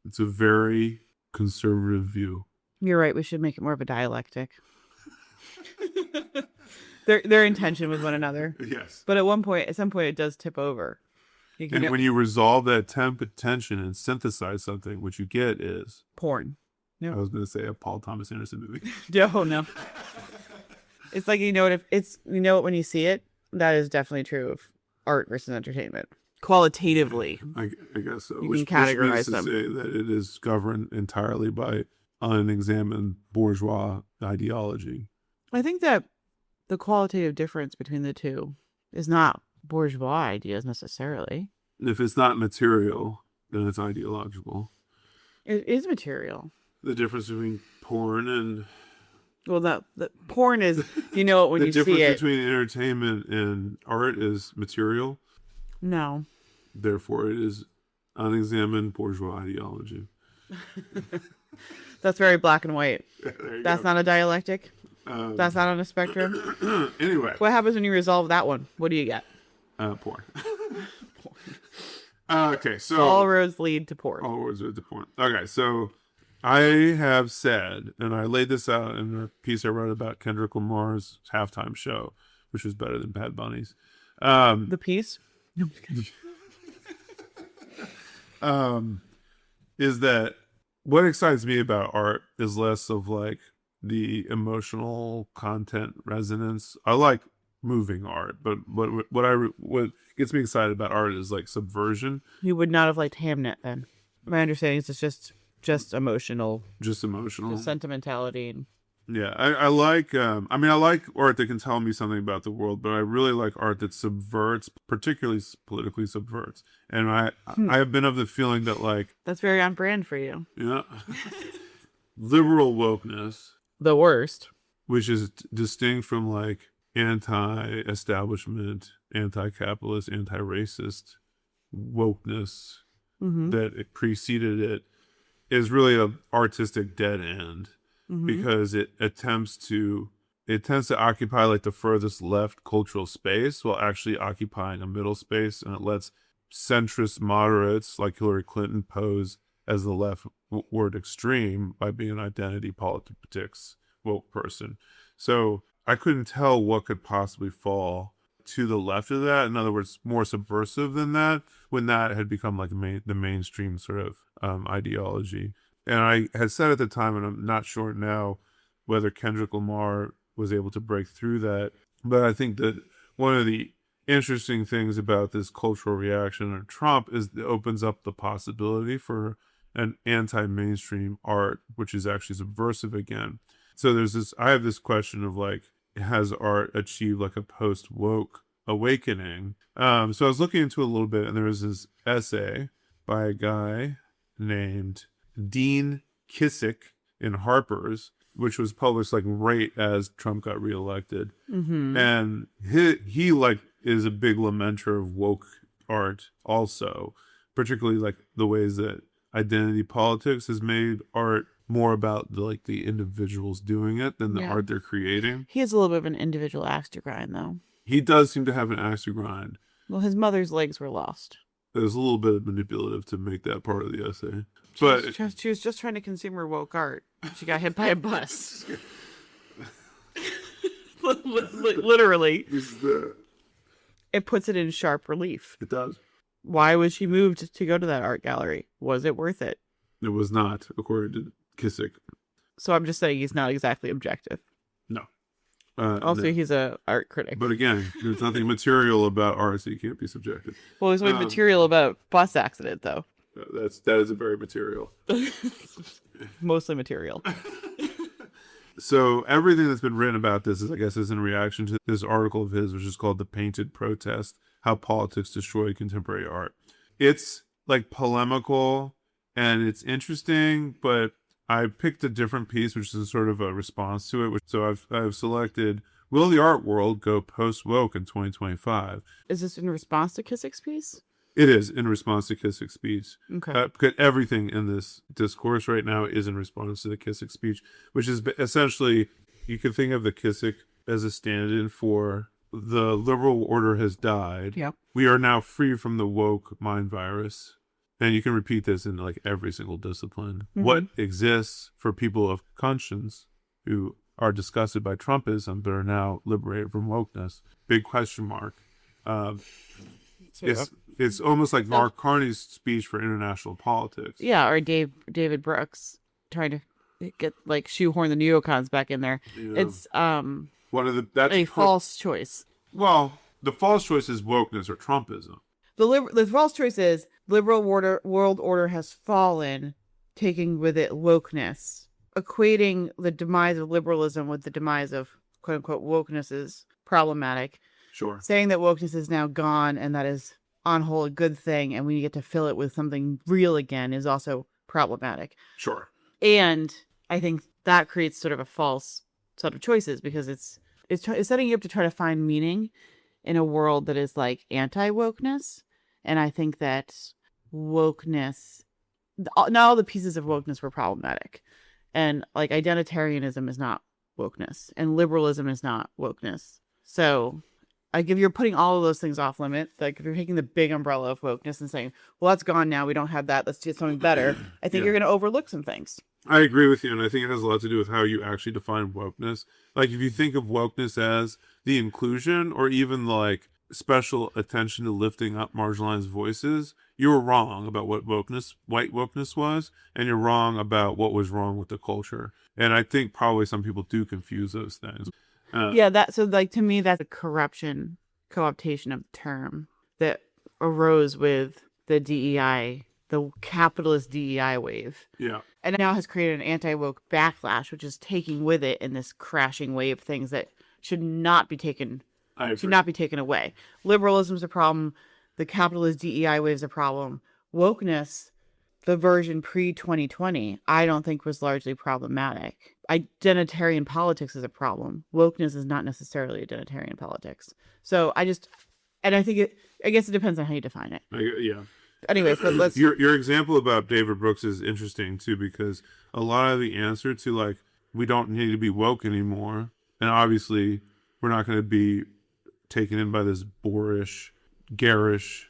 It's a very conservative view. You're right. We should make it more of a dialectic. They're in tension with one another. Yes. But at some point, it does tip over. And when you resolve that tension and synthesize something, what you get is porn. I was going to say a Paul Thomas Anderson movie. No. It's like, when you see it, that is definitely true of art versus entertainment. Qualitatively. I guess so. You can categorize which them. To say that it is governed entirely by unexamined bourgeois ideology. I think that the qualitative difference between the two is not bourgeois ideas necessarily. If it's not material, then it's ideological. It is material. The difference between porn and the porn is, you know it when you see it. The difference between entertainment and art is material. No. Therefore, it is unexamined bourgeois ideology. That's very black and white. That's not a dialectic. That's not on a spectrum. Anyway. What happens when you resolve that one? What do you get? Porn. Okay, so all roads lead to porn. All roads lead to porn. Okay, so I have said, and I laid this out in a piece I wrote about Kendrick Lamar's halftime show, which was better than Bad Bunny's. The piece? Is that what excites me about art is less of like the emotional content resonance. I like moving art, but what gets me excited about art is like subversion. You would not have liked Hamnet then. My understanding is it's just emotional. Just emotional. Just sentimentality. Yeah, I like I like art that can tell me something about the world, but I really like art that subverts, particularly politically subverts. And I have been of the feeling that like that's very on brand for you. Yeah. Liberal wokeness, the worst, which is distinct from like anti-establishment, anti-capitalist, anti-racist wokeness that it preceded it, is really an artistic dead end. Because it attempts to occupy like the furthest left cultural space while actually occupying a middle space, and it lets centrist moderates like Hillary Clinton pose as the leftward extreme by being an identity politics woke person. So I couldn't tell what could possibly fall to the left of that. In other words, more subversive than that, when that had become like the mainstream sort of ideology. And I had said at the time, and I'm not sure now whether Kendrick Lamar was able to break through that, but I think that one of the interesting things about this cultural reaction of Trump is it opens up the possibility for an anti-mainstream art, which is actually subversive again. So I have this question of like, has art achieved like a post-woke awakening? So I was looking into it a little bit, and there was this essay by a guy named Dean Kissick in Harper's, which was published like right as Trump got reelected. And he like is a big lamenter of woke art also, particularly like the ways that identity politics has made art more about the individuals doing it than the art they're creating. He has a little bit of an individual axe to grind though. He does seem to have an axe to grind. Well, his mother's legs were lost. There's a little bit of manipulative to make that part of the essay. But she was just trying to consume her woke art. She got hit by a bus. Literally. It puts it in sharp relief. It does. Why was she moved to go to that art gallery? Was it worth it? It was not, according to Kissick. So I'm just saying he's not exactly objective. No. Also, no. he's a art critic. But again, there's nothing material about art, so you can't be subjective. Well, there's something material about bus accident, though. That is a very material. Mostly material. So everything that's been written about this is, I guess, is in reaction to this article of his, which is called "The Painted Protest: How Politics Destroy Contemporary Art." It's like polemical and it's interesting, but I picked a different piece, which is sort of a response to it. So I've selected, "Will the art world go post-woke in 2025?" Is this in response to Kissick's piece? It is in response to Kissick's speech. Okay. Because everything in this discourse right now is in response to the Kissick speech, which is essentially, you can think of the Kissick as a stand-in for the liberal order has died. Yep. We are now free from the woke mind virus. And you can repeat this in like every single discipline. Mm-hmm. What exists for people of conscience who are disgusted by Trumpism but are now liberated from wokeness? Big question mark. It's almost like Mark Carney's speech for international politics. Yeah, or David Brooks trying to get like shoehorn the neocons back in there. Yeah. It's One of that's a false choice. Well, the false choice is wokeness or Trumpism. The false choice is liberal world order has fallen, taking with it wokeness. Equating the demise of liberalism with the demise of quote unquote wokeness is problematic. Sure. Saying that wokeness is now gone and that is on whole a good thing and we get to fill it with something real again is also problematic. Sure. And I think that creates sort of a false set of choices because it's setting you up to try to find meaning in a world that is like anti-wokeness. And I think that wokeness, not all the pieces of wokeness were problematic. And like identitarianism is not wokeness and liberalism is not wokeness. So like if you're putting all of those things off limit, like if you're taking the big umbrella of wokeness and saying, well, that's gone now, we don't have that, let's do something better, I think you're going to overlook some things. I agree with you, and I think it has a lot to do with how you actually define wokeness. Like if you think of wokeness as the inclusion or even like special attention to lifting up marginalized voices, you were wrong about what white wokeness was, and you're wrong about what was wrong with the culture. And I think probably some people do confuse those things. So like to me that's a co-optation of the term that arose with the DEI, the capitalist DEI wave. Yeah. And it now has created an anti-woke backlash, which is taking with it in this crashing wave things that should not be taken away. Liberalism's a problem. The capitalist DEI wave is a problem. Wokeness, the version pre-2020, I don't think was largely problematic. Identitarian politics is a problem. Wokeness is not necessarily identitarian politics. So I guess it depends on how you define it. Yeah. Anyway, so let's... Your example about David Brooks is interesting too, because a lot of the answer to like, we don't need to be woke anymore. And obviously we're not going to be taken in by this boorish, garish,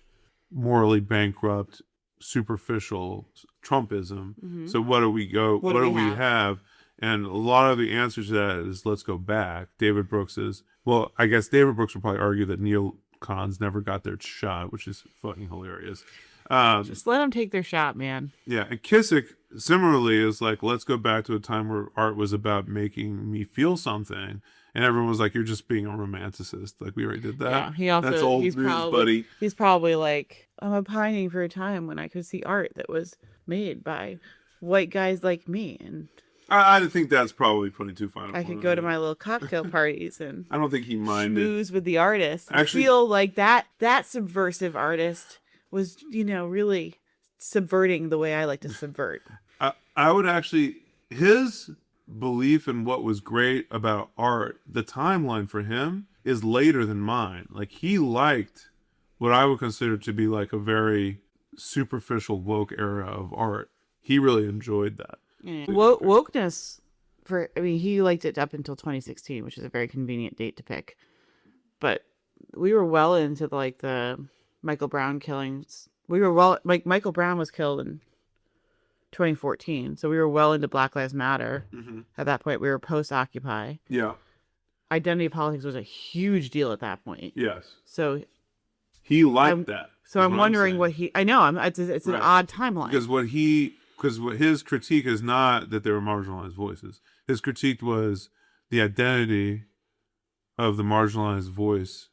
morally bankrupt, superficial Trumpism. Mm-hmm. So what do we have? And a lot of the answers to that is let's go back. David Brooks would probably argue that neocons never got their shot, which is fucking hilarious. Just let them take their shot, man. Yeah, and Kissick similarly is like, let's go back to a time where art was about making me feel something, and everyone was like, "You're just being a romanticist." Like we already did that. Yeah, that's old news, buddy. He's probably like, I'm pining for a time when I could see art that was made by white guys like me, and I think that's probably putting too fine. I could go to my little cocktail parties and I don't think he minded. Schmooze with the artist. Actually, feel like that subversive artist was, really subverting the way I like to subvert. I would actually, his belief in what was great about art, the timeline for him is later than mine. Like he liked what I would consider to be like a very superficial woke era of art. He really enjoyed that. Yeah. Wokeness, he liked it up until 2016, which is a very convenient date to pick. But we were well into the Michael Brown killings. Michael Brown was killed in 2014, so we were well into Black Lives Matter. Mm-hmm. At that point, we were post-Occupy. Yeah. Identity politics was a huge deal at that point. Yes. So he liked that. So I'm wondering what he. I know. It's an odd timeline because what his critique is not that there were marginalized voices. His critique was the identity of the marginalized voice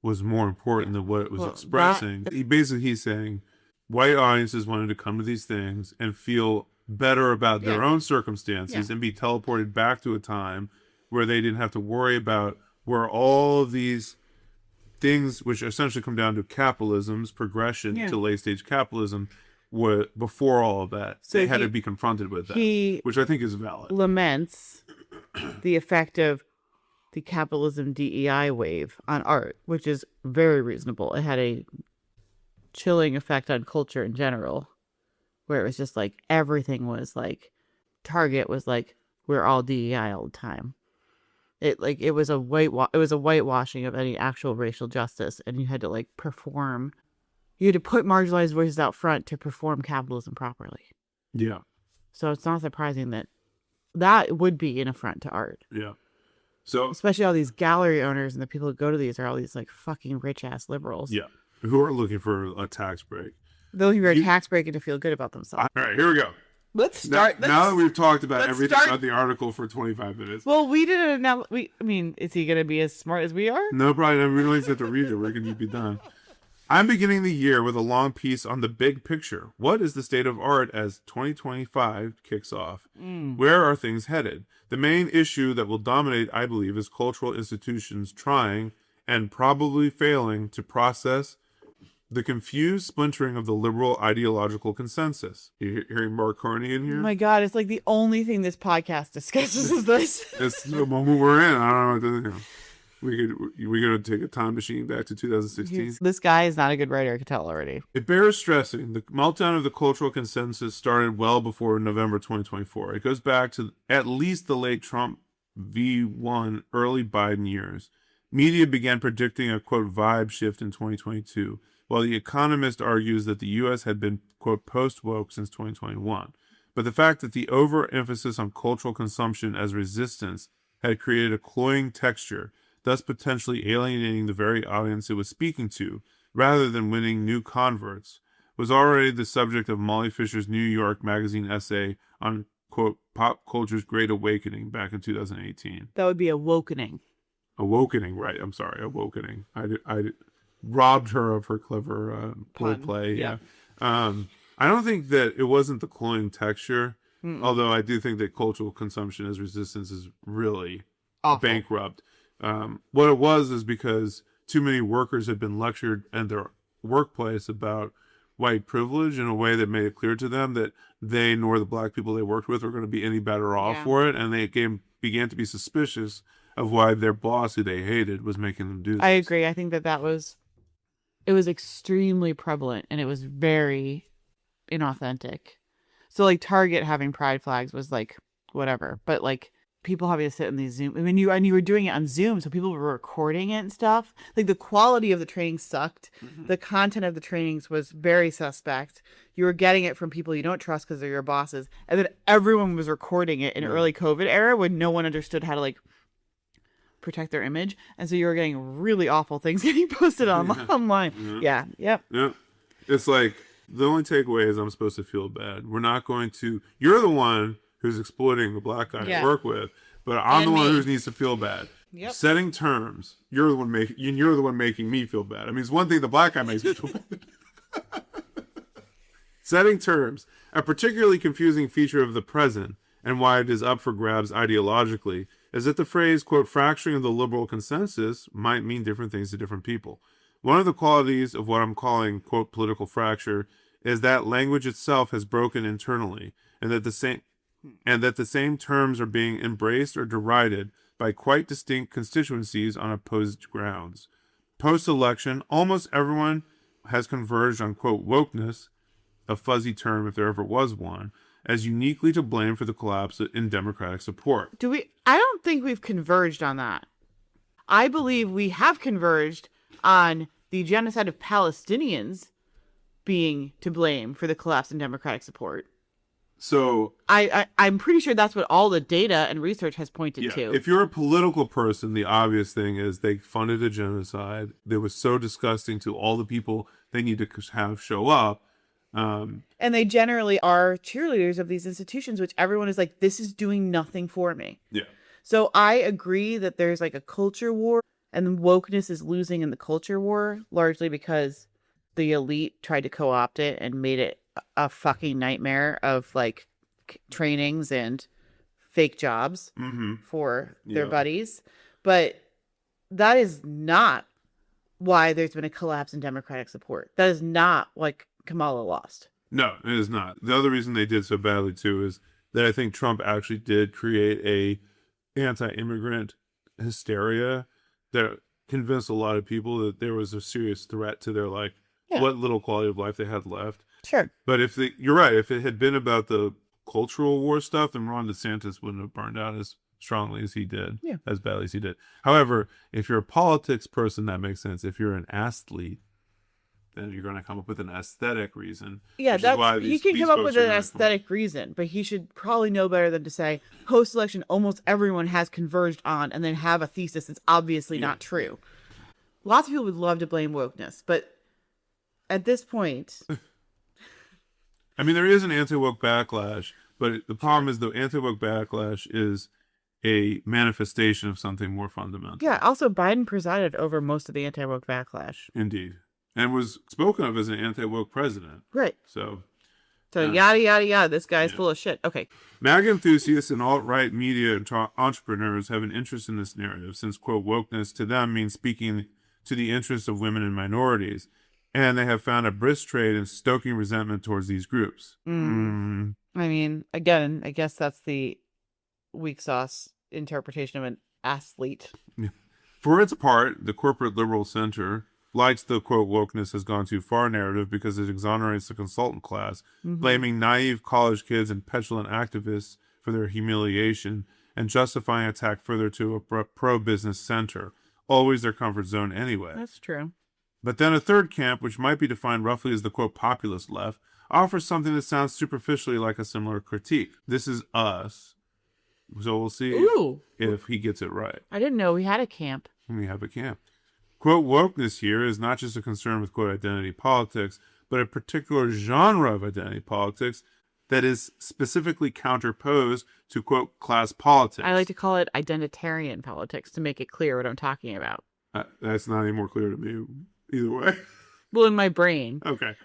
was more important than what it was Well, expressing. He's saying white audiences wanted to come to these things and feel better about their own circumstances and be teleported back to a time where they didn't have to worry about where all of these things, which essentially come down to capitalism's progression to late stage capitalism, were before all of that. So they had to be confronted with that, which I think is valid. Laments the effect of the capitalism DEI wave on art, which is very reasonable. It had a chilling effect on culture in general, where it was just like everything was like, Target was like, we're all DEI all the time. It was a whitewashing of any actual racial justice, and you had to like perform. You had to put marginalized voices out front to perform capitalism properly. Yeah. So it's not surprising that would be an affront to art. Yeah. So especially all these gallery owners and the people who go to these are all these like fucking rich ass liberals. Yeah. Who are looking for a tax break. They're looking for a tax break and to feel good about themselves. All right, here we go. Let's start. Now that we've talked about everything about the article for 25 minutes. Well, we didn't. Now, I mean, is he going to be as smart as we are? No, probably not. We don't even have to read it. We're going to be done. I'm beginning the year with a long piece on the big picture. What is the state of art as 2025 kicks off? Where are things headed? The main issue that will dominate, I believe, is cultural institutions trying and probably failing to process the confused splintering of the liberal ideological consensus. You hearing Mark Carney in here? Oh my God, it's like the only thing this podcast discusses is this. It's the moment we're in. I don't know what to do. We're going to take a time machine back to 2016. This guy is not a good writer, I can tell already. It bears stressing. The meltdown of the cultural consensus started well before November 2024. It goes back to at least the late Trump V1, early Biden years. Media began predicting a, quote, vibe shift in 2022, while The Economist argues that the U.S. had been, quote, post-woke since 2021. But the fact that the overemphasis on cultural consumption as resistance had created a cloying texture, thus potentially alienating the very audience it was speaking to, rather than winning new converts, was already the subject of Molly Fisher's New York Magazine essay on, quote, pop culture's great awakening back in 2018. That would be awakening. Awakening, right. I'm sorry, awakening. I robbed her of her clever play. Yeah. I don't think that it wasn't the cloying texture, although I do think that cultural consumption as resistance is really bankrupt. What it was is because too many workers had been lectured in their workplace about white privilege in a way that made it clear to them that they nor the black people they worked with were going to be any better off for it, and they began to be suspicious of why their boss, who they hated, was making them do this. I agree. I think that was extremely prevalent, and it was very inauthentic. So like Target having pride flags was like whatever, but like people having to sit in these Zoom. I mean, you were doing it on Zoom, so people were recording it and stuff. Like the quality of the training sucked. The content of the trainings was very suspect. You were getting it from people you don't trust because they're your bosses, and then everyone was recording it in early COVID era when no one understood how to like protect their image, and so you were getting really awful things getting posted online. Yeah. It's like the only takeaway is I'm supposed to feel bad. We're not going to. You're the one who's exploiting the black guy I work with, but I'm the one who needs to feel bad. Yep. Setting terms. You're the one making me feel bad. I mean, it's one thing the black guy makes me feel bad. Setting terms. A particularly confusing feature of the present, and why it is up for grabs ideologically, is that the phrase, quote, fracturing of the liberal consensus might mean different things to different people. One of the qualities of what I'm calling, quote, political fracture is that language itself has broken internally, and that the same terms are being embraced or derided by quite distinct constituencies on opposed grounds. Post-election, almost everyone has converged on, quote, wokeness, a fuzzy term if there ever was one, as uniquely to blame for the collapse in Democratic support. I don't think we've converged on that. I believe we have converged on the genocide of Palestinians being to blame for the collapse in Democratic support. So I'm pretty sure that's what all the data and research has pointed to. If you're a political person, the obvious thing is they funded a genocide that was so disgusting to all the people they need to have show up. And they generally are cheerleaders of these institutions, which everyone is like, this is doing nothing for me. Yeah. So I agree that there's like a culture war, and wokeness is losing in the culture war, largely because the elite tried to co-opt it and made it a fucking nightmare of like trainings and fake jobs for their buddies. But that is not why there's been a collapse in Democratic support. That is not why Kamala lost. No, it is not. The other reason they did so badly too is that I think Trump actually did create a anti-immigrant hysteria that convinced a lot of people that there was a serious threat to their what little quality of life they had left. Sure. But you're right, if it had been about the cultural war stuff, then Ron DeSantis wouldn't have burned out as strongly as he did, as badly as he did. However, if you're a politics person, that makes sense. If you're an athlete, then you're going to come up with an aesthetic reason. Yeah, he can come up with an aesthetic reason, but he should probably know better than to say post-election almost everyone has converged on, and then have a thesis that's obviously not true. Lots of people would love to blame wokeness, but at this point... I mean, there is an anti-woke backlash, but the problem is the anti-woke backlash is a manifestation of something more fundamental. Yeah, also Biden presided over most of the anti-woke backlash. Indeed. And was spoken of as an anti-woke president. Right. So yada, yada, yada. This guy's full of shit. Okay. MAGA enthusiasts and alt-right media and entrepreneurs have an interest in this narrative since, quote, wokeness to them means speaking to the interests of women and minorities. And they have found a brisk trade in stoking resentment towards these groups. I mean, again, I guess that's the weak sauce interpretation of an athlete. For its part, the corporate liberal center likes the, quote, wokeness has gone too far narrative because it exonerates the consultant class, blaming naive college kids and petulant activists for their humiliation and justifying attack further to a pro-business center, always their comfort zone anyway. That's true. But then a third camp, which might be defined roughly as the, quote, populist left, offers something that sounds superficially like a similar critique. This is us. So we'll see if he gets it right. I didn't know we had a camp. We have a camp. Quote, wokeness here is not just a concern with, quote, identity politics, but a particular genre of identity politics that is specifically counterposed to, quote, class politics. I like to call it identitarian politics to make it clear what I'm talking about. That's not any more clear to me either way. Well, in my brain. Okay.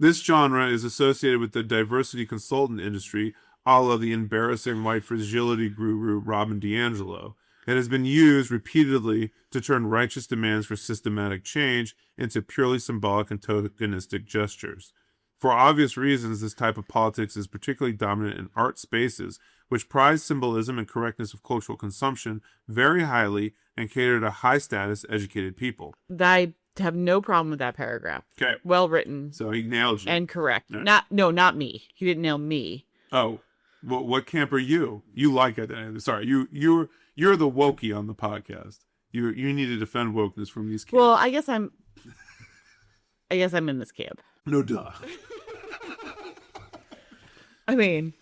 This genre is associated with the diversity consultant industry, a la the embarrassing white fragility guru Robin DiAngelo. It has been used repeatedly to turn righteous demands for systematic change into purely symbolic and tokenistic gestures. For obvious reasons, this type of politics is particularly dominant in art spaces, which prize symbolism and correctness of cultural consumption very highly and cater to high-status, educated people. I have no problem with that paragraph. Okay. Well written. So he nailed you. And correct. Right. Not me. He didn't nail me. Oh, well, what camp are you? You like identity. Sorry, you're the wokey on the podcast. You need to defend wokeness from these camps. Well, I guess I'm in this camp. No duh. I mean,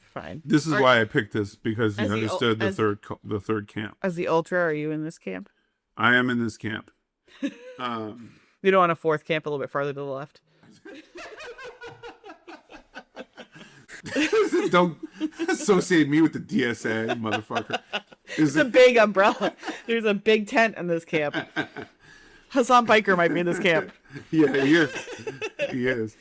fine. This is why I picked this, because you understood the third camp. As the ultra, are you in this camp? I am in this camp. You don't want a fourth camp a little bit farther to the left? Don't associate me with the DSA, motherfucker. It's a big umbrella. There's a big tent in this camp. Hassan Piker might be in this camp. Yeah, he is. He is.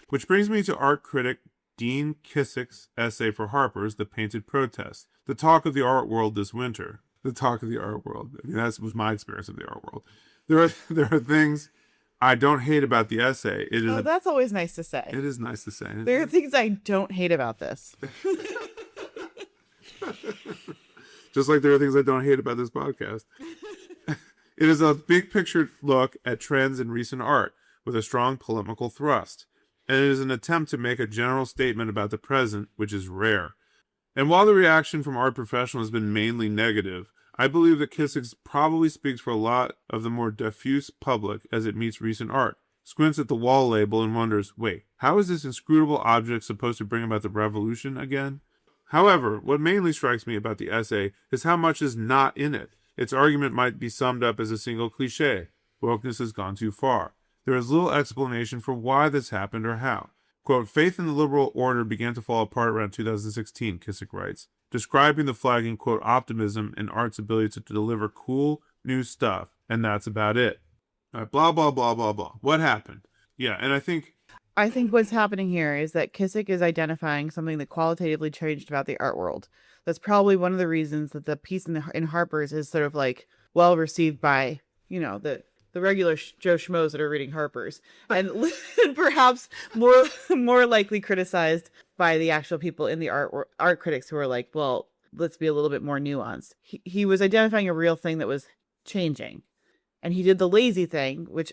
Which brings me to art critic Dean Kissick's essay for Harper's, The Painted Protest, the talk of the art world this winter. The talk of the art world. I mean, that was my experience of the art world. There are things I don't hate about the essay. That's always nice to say. It is nice to say. There are things I don't hate about this. Just like there are things I don't hate about this podcast. It is a big picture look at trends in recent art with a strong polemical thrust. And it is an attempt to make a general statement about the present, which is rare. And while the reaction from art professionals has been mainly negative, I believe that Kissick probably speaks for a lot of the more diffuse public as it meets recent art, squints at the wall label and wonders, wait, how is this inscrutable object supposed to bring about the revolution again? However, what mainly strikes me about the essay is how much is not in it. Its argument might be summed up as a single cliche. Wokeness has gone too far. There is little explanation for why this happened or how. Quote, faith in the liberal order began to fall apart around 2016, Kissick writes. describing the flagging, quote, optimism in art's ability to deliver cool, new stuff. And that's about it. Blah, blah, blah, blah, blah. What happened? Yeah, and I think what's happening here is that Kissick is identifying something that qualitatively changed about the art world. That's probably one of the reasons that the piece in Harper's is sort of like well received by, the regular Joe Schmoes that are reading Harper's, and perhaps more likely criticized by the actual people in the art critics who are like, well, let's be a little bit more nuanced. He was identifying a real thing that was changing, and he did the lazy thing, which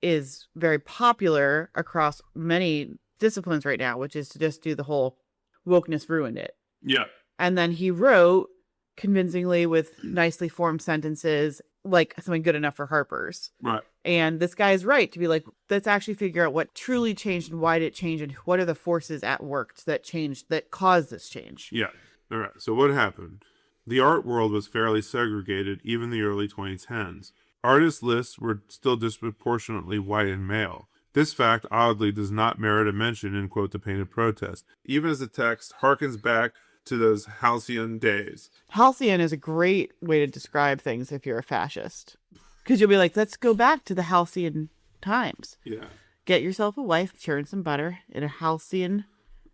is very popular across many disciplines right now, which is to just do the whole wokeness ruined it. Yeah. And then he wrote convincingly with nicely formed sentences, like something good enough for Harper's. Right. And this guy is right to be like, let's actually figure out what truly changed and why did it change and what are the forces at work that caused this change. Yeah. All right. So what happened? The art world was fairly segregated even in the early 2010s. Artist lists were still disproportionately white and male. This fact, oddly, does not merit a mention in, quote, The Painted Protest, even as the text harkens back to those halcyon days. Halcyon is a great way to describe things if you're a fascist. Because you'll be like, let's go back to the halcyon times. Yeah. Get yourself a wife, churn some butter in a halcyon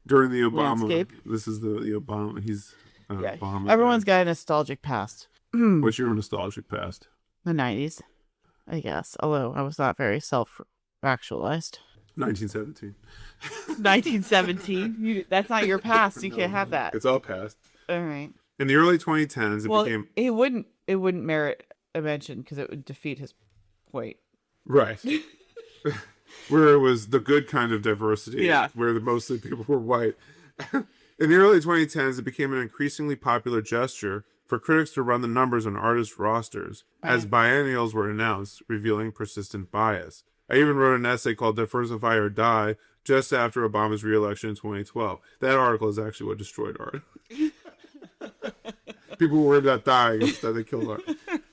During the Obama. landscape. This is the Obama. He's Yeah. Obama. Everyone's got a nostalgic past. What's your nostalgic past? The 90s, I guess. Although I was not very self-actualized. 1917. 1917. That's not your past. You can't have that. It's all past. All right. In the early 2010s, it became... It wouldn't merit a mention because it would defeat his point. Right. Where it was the good kind of diversity. Yeah. Where mostly people were white. In the early 2010s, it became an increasingly popular gesture for critics to run the numbers on artist rosters as biennials were announced, revealing persistent bias. I even wrote an essay called Diversify or Die just after Obama's re-election in 2012. That article is actually what destroyed art. People were worried about dying, instead they killed art.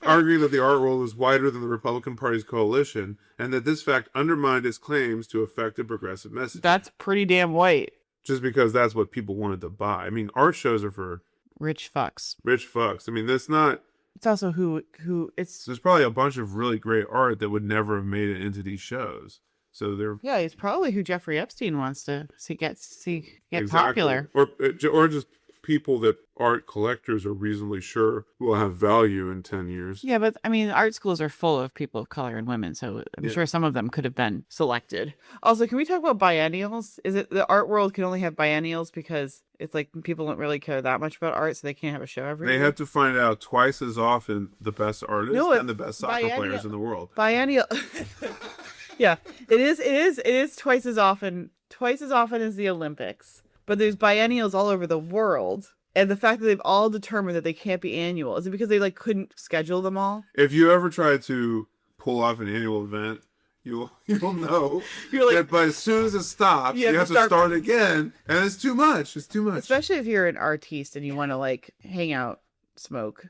Arguing that the art world was wider than the Republican Party's coalition, and that this fact undermined its claims to effective progressive message. That's pretty damn white. Just because that's what people wanted to buy. I mean, art shows are for Rich fucks. rich fucks. I mean, that's not... It's also who it's... There's probably a bunch of really great art that would never have made it into these shows. So they're... Yeah, it's probably who Jeffrey Epstein wants to get Exactly. popular. Or just people that art collectors are reasonably sure will have value in 10 years. Yeah, but I mean, art schools are full of people of color and women, so I'm sure some of them could have been selected. Also, can we talk about biennials? Is it the art world can only have biennials because it's like people don't really care that much about art, so they can't have a show every They year? have to find out twice as often the best artists and the best soccer players in the world. Biennial. Yeah, it is twice as often as the Olympics. But there's biennials all over the world. And the fact that they've all determined that they can't be annual, is it because they couldn't schedule them all? If you ever try to pull off an annual event, you'll know that as soon as it stops, you have to start again, and it's too much. It's too much. Especially if you're an artiste and you want to hang out, smoke,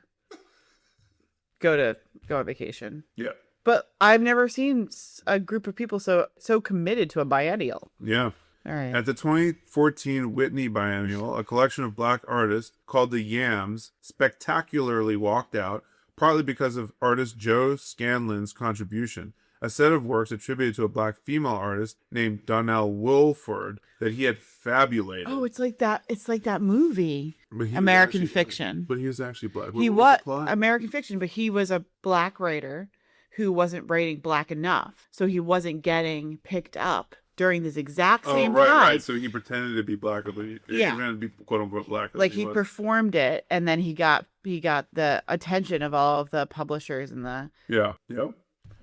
go on vacation. Yeah. But I've never seen a group of people so committed to a biennial. Yeah. All right. At the 2014 Whitney Biennial, a collection of black artists called the Yams spectacularly walked out, partly because of artist Joe Scanlon's contribution, a set of works attributed to a black female artist named Donnell Wilford that he had fabulated. Oh, it's like that movie, American Fiction. But he was actually black. He was American Fiction, but he was a black writer who wasn't writing black enough, so he wasn't getting picked up during this exact same time. Right. So he pretended to be black, but he pretended to be quote unquote black. He performed it, and then he got the attention of all of the publishers and the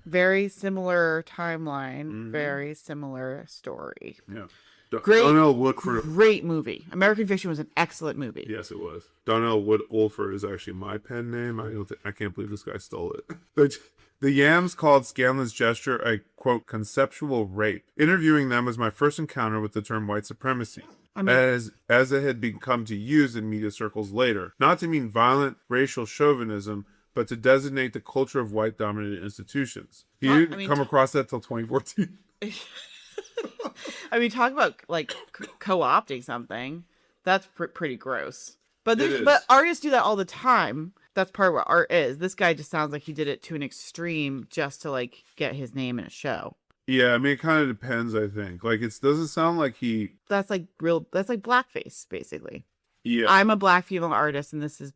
very similar timeline, very similar story. Yeah. Great movie. American Fiction was an excellent movie. Yes, it was. Donnell Wolford is actually my pen name. I can't believe this guy stole it. But the Yams called Scanlon's gesture a, quote, conceptual rape. Interviewing them was my first encounter with the term white supremacy, as it had become to use in media circles later. Not to mean violent racial chauvinism, but to designate the culture of white-dominated institutions. He didn't come across that till 2014. I mean, talk about co-opting something. That's pretty gross. But It but is. artists do that all the time. That's part of what art is. This guy just sounds like he did it to an extreme just to like get his name in a show. Yeah, I mean, it kind of depends, I think. Like, it doesn't sound like he... That's like blackface, basically. Yeah. I'm a black female artist, and this is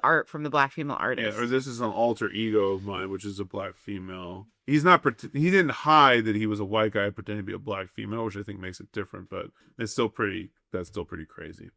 art from the black female artist. Yeah, or this is an alter ego of mine, which is a black female. He's not... He didn't hide that he was a white guy pretending to be a black female, which I think makes it different, but it's still pretty... That's still pretty crazy.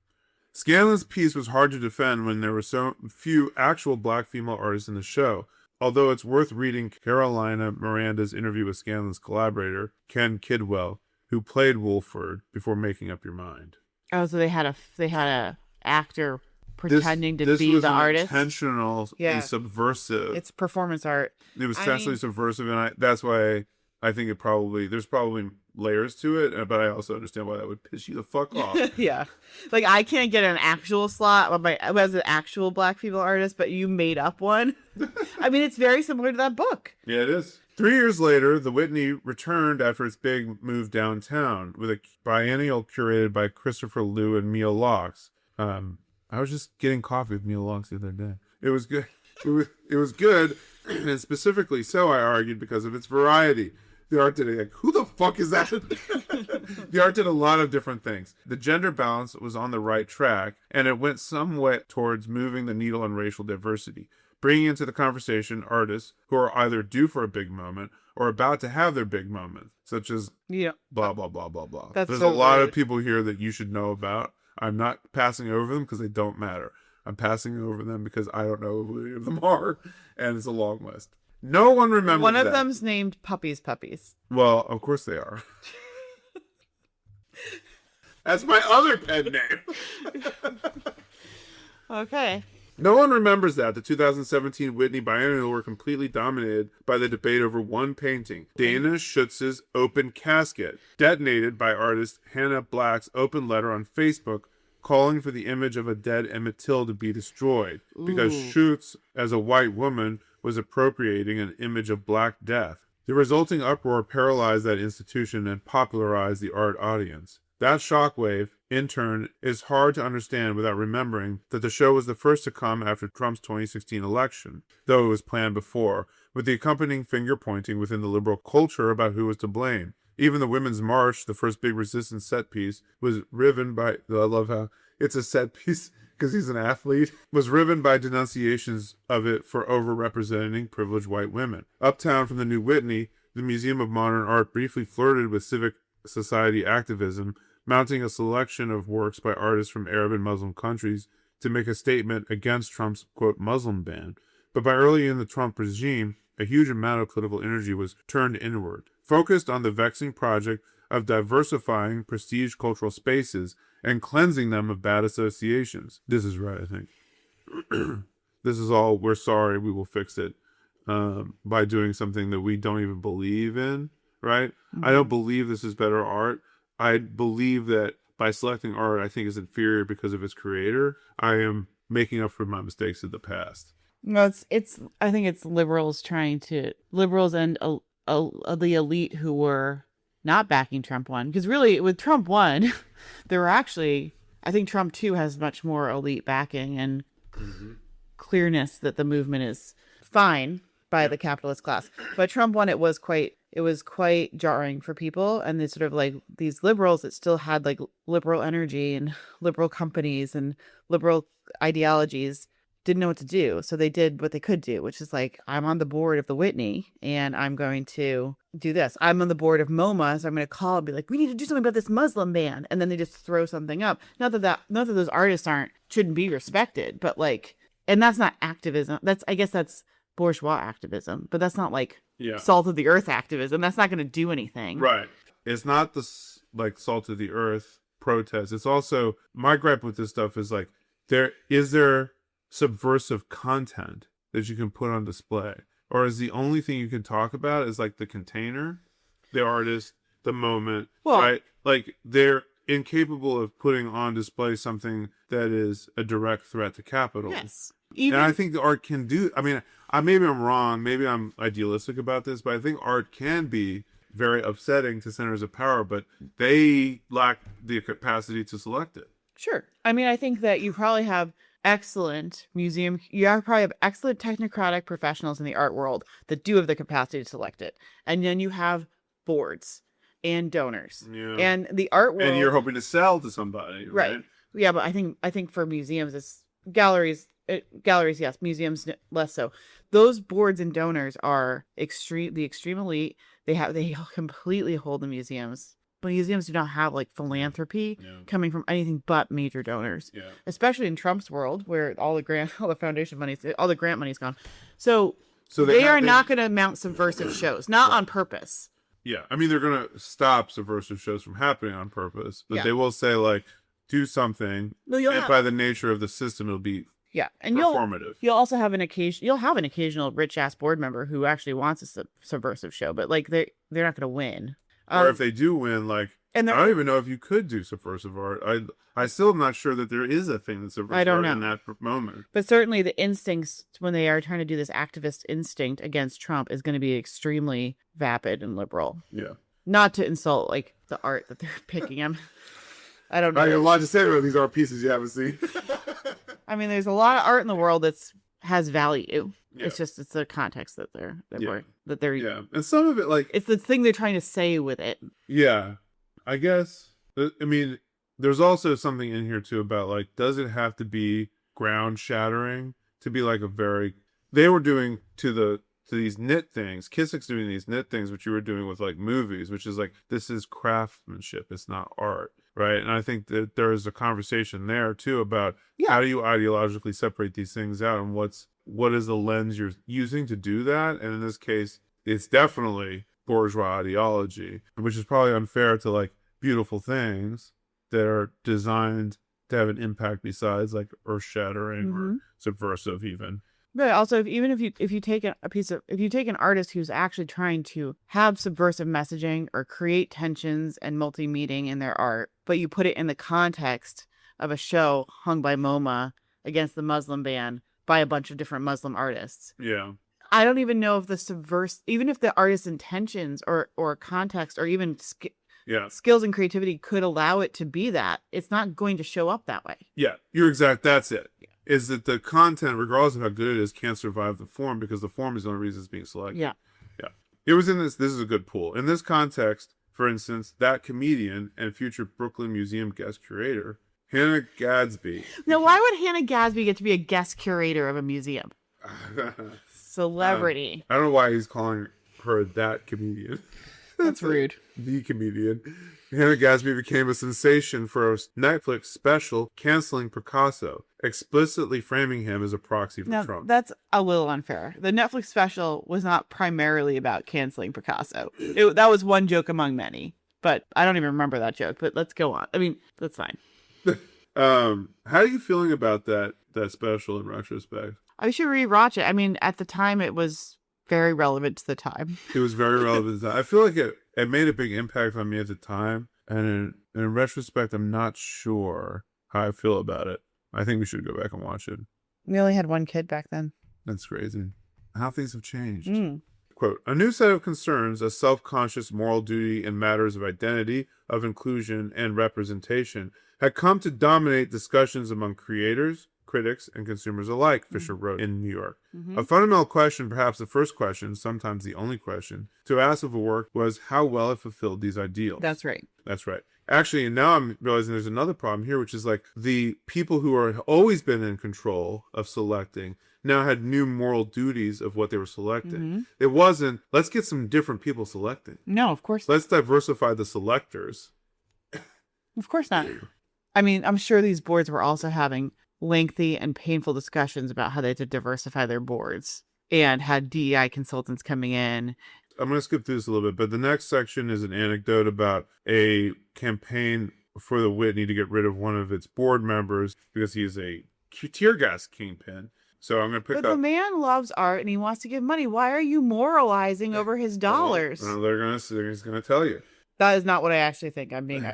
Scanlon's piece was hard to defend when there were so few actual black female artists in the show, although it's worth reading Carolina Miranda's interview with Scanlon's collaborator, Ken Kidwell, who played Wolford, before making up your mind. Oh, so they had a actor pretending to be was the artist. Intentionally subversive. It's performance art. It was intentionally subversive, and that's why I think there's probably layers to it, but I also understand why that would piss you the fuck off. Yeah. Like, I can't get an actual slot as an actual black female artist, but you made up one. I mean, it's very similar to that book. Yeah, it is. 3 years later, the Whitney returned after its big move downtown with a biennial curated by Christopher Liu and Mia Locks. I was just getting coffee with Mia Locks the other day. It was good. It was good, and specifically so, I argued, because of its variety. The art did like, who the fuck is that? The art did a lot of different things. The gender balance was on the right track, and it went somewhat towards moving the needle on racial diversity, bringing into the conversation artists who are either due for a big moment or about to have their big moment, such as blah, blah, blah, blah, blah. There's a lot of people here that you should know about. I'm not passing over them because they don't matter. I'm passing over them because I don't know who any of them are, and it's a long list. No one remembers One of them's named Puppies. Well, of course they are. That's my other pen name. Okay. No one remembers that the 2017 Whitney Biennial were completely dominated by the debate over one painting, Dana Schutz's Open Casket, detonated by artist Hannah Black's open letter on Facebook calling for the image of a dead Emmett Till to be destroyed because Schutz, as a white woman, was appropriating an image of Black Death. The resulting uproar paralyzed that institution and popularized the art audience. That shockwave, in turn, is hard to understand without remembering that the show was the first to come after Trump's 2016 election, though it was planned before, with the accompanying finger-pointing within the liberal culture about who was to blame. Even the Women's March, the first big resistance set piece, was riven by... I love how it's a set piece because he's an athlete, was riven by denunciations of it for overrepresenting privileged white women. Uptown from the New Whitney, the Museum of Modern Art briefly flirted with civic society activism, mounting a selection of works by artists from Arab and Muslim countries to make a statement against Trump's, quote, Muslim ban. But by early in the Trump regime, a huge amount of political energy was turned inward, focused on the vexing project of diversifying prestige cultural spaces and cleansing them of bad associations. This is right, I think. This is all, we're sorry, we will fix it, by doing something that we don't even believe in, right? I don't believe this is better art. I believe that by selecting art I think is inferior because of its creator, I am making up for my mistakes of the past. No, I think it's liberals and the elite who were not backing Trump won. Because really, with Trump won, there were actually, I think Trump too has much more elite backing and clearness that the movement is fine by the capitalist class. But Trump won, it was quite jarring for people, and they sort of like these liberals that still had like liberal energy and liberal companies and liberal ideologies didn't know what to do. So they did what they could do, which is like, I'm on the board of the Whitney and I'm going to do this. I'm on the board of MoMA, so I'm going to call and be like, we need to do something about this Muslim ban. And then they just throw something up. Not that those artists shouldn't be respected, but like, and that's not activism. I guess that's bourgeois activism, but that's not like salt of the earth activism. That's not going to do anything. Right. It's not the like salt of the earth protest. It's also, my gripe with this stuff is like, there subversive content that you can put on display, or is the only thing you can talk about is like the container, the artist, the moment, right? Like they're incapable of putting on display something that is a direct threat to capital. Yes. And I think the art can do, I mean, maybe I'm wrong, maybe I'm idealistic about this, but I think art can be very upsetting to centers of power, but they lack the capacity to select it. Sure. I mean, I think that you probably have excellent probably have excellent technocratic professionals in the art world that do have the capacity to select it. And then you have boards and donors. Yeah. And the art world. And you're hoping to sell to somebody, right? Yeah, but I think for museums, it's galleries, yes, museums less so. Those boards and donors are the extreme elite. They completely hold the museums. But museums do not have like philanthropy coming from anything but major donors. Yeah. Especially in Trump's world, where all the foundation money, all the grant money's gone. So they are not going to mount subversive shows, not on purpose. Yeah, I mean, they're going to stop subversive shows from happening on purpose, but they will say, like, do something, and by the nature of the system, it'll be and performative. You'll also have an occasional rich-ass board member who actually wants a subversive show, but, like, they're not going to win. Or if they do win, like, I don't even know if you could do subversive art. I still am not sure that there is a thing that's subversive art in that moment. But certainly the instincts, when they are trying to do this activist instinct against Trump, is going to be extremely vapid and liberal. Yeah. Not to insult, like, the art that they're picking. I don't know. I have a lot to say about these art pieces you haven't seen. I mean, there's a lot of art in the world has value. Yeah. It's just, it's the context that they're and some of it, like, it's the thing they're trying to say with it. Yeah, I guess. I mean, there's also something in here too about, like, does it have to be ground shattering to be like they were doing to these knit things. Kissik's doing these knit things, which you were doing with, like, movies, which is like, this is craftsmanship. It's not art. Right. And I think that there is a conversation there too about how do you ideologically separate these things out, and what is the lens you're using to do that? And in this case, it's definitely bourgeois ideology, which is probably unfair to, like, beautiful things that are designed to have an impact besides, like, earth shattering or subversive even. But also, if you take an artist who's actually trying to have subversive messaging or create tensions and multi-meaning in their art, but you put it in the context of a show hung by MoMA against the Muslim ban by a bunch of different Muslim artists. Yeah. I don't even know if even if the artist's intentions or context or even skills and creativity could allow it to be that, it's not going to show up that way. Yeah, that's it. Yeah. Is that the content, regardless of how good it is, can't survive the form, because the form is the only reason it's being selected. Yeah. Yeah. It was in this is a good pool. In this context, for instance, that comedian and future Brooklyn Museum guest curator, Hannah Gadsby. Now, why would Hannah Gadsby get to be a guest curator of a museum? Celebrity. I don't know why he's calling her that comedian. That's rude. The comedian. Hannah Gadsby became a sensation for a Netflix special canceling Picasso, explicitly framing him as a proxy for Trump. That's a little unfair. The Netflix special was not primarily about canceling Picasso. That was one joke among many, but I don't even remember that joke, but let's go on. I mean, that's fine. How are you feeling about that special in retrospect? I should rewatch it. I mean, at the time, it was very relevant to the time. It was very relevant to the time. I feel like it made a big impact on me at the time. And in retrospect, I'm not sure how I feel about it. I think we should go back and watch it. We only had one kid back then. That's crazy. How things have changed. Quote, a new set of concerns, a self-conscious moral duty in matters of identity, of inclusion, and representation, had come to dominate discussions among creators, critics, and consumers alike, Fisher wrote in New York. A fundamental question, perhaps the first question, sometimes the only question, to ask of a work was how well it fulfilled these ideals. That's right. That's right. Actually, and now I'm realizing there's another problem here, which is like the people who are always been in control of selecting now had new moral duties of what they were selecting. It wasn't, let's get some different people selecting. No, of course not. Let's diversify the selectors. Of course not. I mean, I'm sure these boards were also having lengthy and painful discussions about how they had to diversify their boards and had DEI consultants coming in. I'm going to skip through this a little bit, but the next section is an anecdote about a campaign for the Whitney to get rid of one of its board members because he is a tear gas kingpin. So I'm going to pick up. But the man loves art and he wants to give money. Why are you moralizing over his dollars? Well, they're just going to tell you. That is not what I actually think. I'm being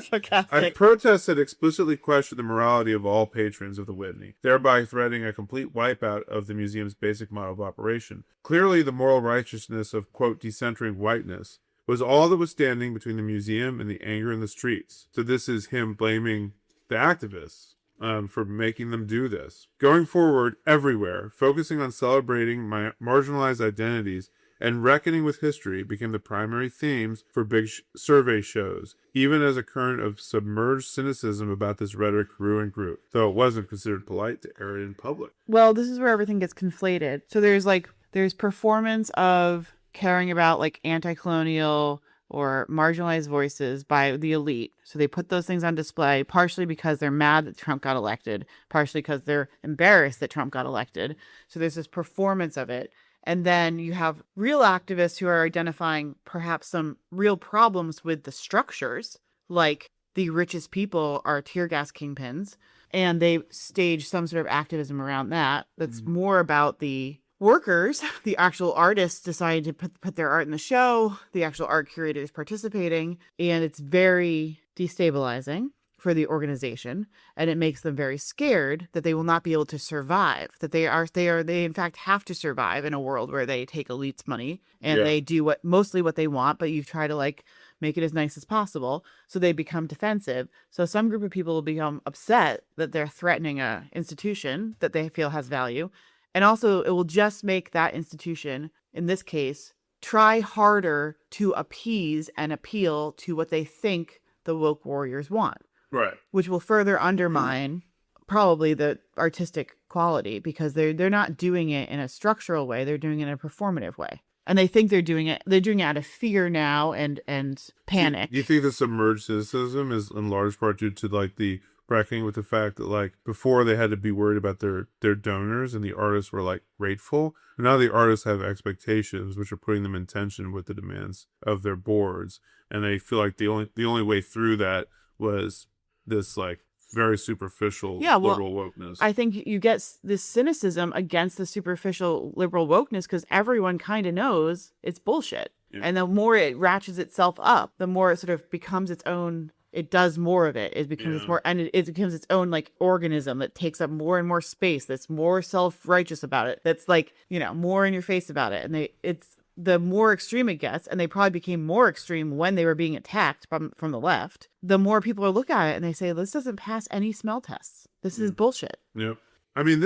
sarcastic. I protest that explicitly question the morality of all patrons of the Whitney, thereby threatening a complete wipeout of the museum's basic model of operation. Clearly, the moral righteousness of, quote, decentering whiteness was all that was standing between the museum and the anger in the streets. So this is him blaming the activists for making them do this. Going forward, everywhere, focusing on celebrating marginalized identities and reckoning with history became the primary themes for big survey shows, even as a current of submerged cynicism about this rhetoric grew and grew, though it wasn't considered polite to air it in public. Well, this is where everything gets conflated. So there's performance of caring about like anti-colonial or marginalized voices by the elite. So they put those things on display, partially because they're mad that Trump got elected, partially because they're embarrassed that Trump got elected. So there's this performance of it. And then you have real activists who are identifying perhaps some real problems with the structures, like the richest people are tear gas kingpins, and they stage some sort of activism around that. That's more about the workers, the actual artists decided to put their art in the show, the actual art curators participating, and it's very destabilizing for the organization, and it makes them very scared that they will not be able to survive, that they in fact have to survive in a world where they take elites' money and they do mostly what they want, but you try to like make it as nice as possible. So they become defensive. So some group of people will become upset that they're threatening a institution that they feel has value. And also it will just make that institution, in this case, try harder to appease and appeal to what they think the woke warriors want. Right. Which will further undermine probably the artistic quality, because they're not doing it in a structural way. They're doing it in a performative way. And they think they're doing it out of fear now and panic. Do you think the submerged cynicism is in large part due to like the reckoning with the fact that like before they had to be worried about their donors and the artists were like grateful, and now the artists have expectations which are putting them in tension with the demands of their boards, and they feel like the only way through that was this like very superficial liberal wokeness. I think you get this cynicism against the superficial liberal wokeness because everyone kind of knows it's bullshit. Yeah. And the more it ratchets itself up, the more it sort of becomes its own. It does more of it. It becomes more, and it becomes its own like organism that takes up more and more space. That's more self-righteous about it. That's like, more in your face about it. And it's the more extreme it gets, and they probably became more extreme when they were being attacked from the left, the more people will look at it and they say, this doesn't pass any smell tests. This is bullshit. Yep. I mean,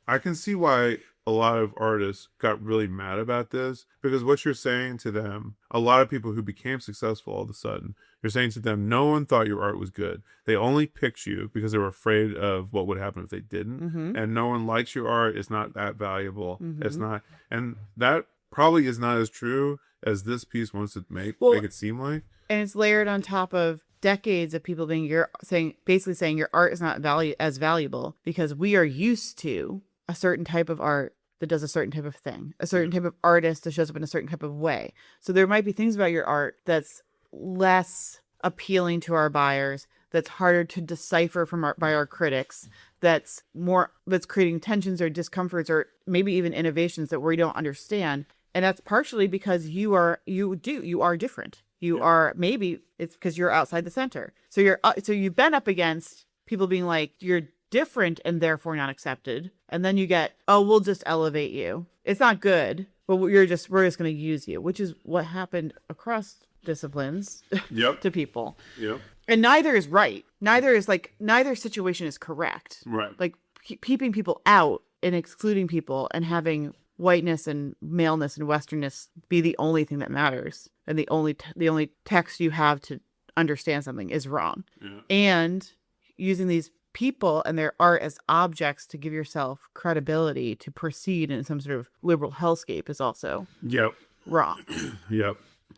I can see why a lot of artists got really mad about this, because what you're saying to them, a lot of people who became successful all of a sudden, you're saying to them, no one thought your art was good. They only picked you because they were afraid of what would happen if they didn't. Mm-hmm. And no one likes your art. It's not that valuable. Mm-hmm. It's not. And that probably is not as true as this piece wants to make it seem like. And it's layered on top of decades of people basically saying your art is not as valuable because we are used to a certain type of art that does a certain type of thing, a certain type of artist that shows up in a certain type of way. So there might be things about your art that's less appealing to our buyers, that's harder to decipher by our critics, that's creating tensions or discomforts or maybe even innovations that we don't understand. And that's partially because you are different. You are, maybe it's because you're outside the center. So you've been up against people being like, you're different and therefore not accepted. And then you get, we'll just elevate you. It's not good, but we're just going to use you, which is what happened across disciplines to people. Yep. And neither is right. Neither situation is correct. Right. Like keeping people out and excluding people and having whiteness and maleness and westernness be the only thing that matters, and the only text you have to understand something is wrong. Yeah. And using these people and their art as objects to give yourself credibility to proceed in some sort of liberal hellscape is also wrong. Yep.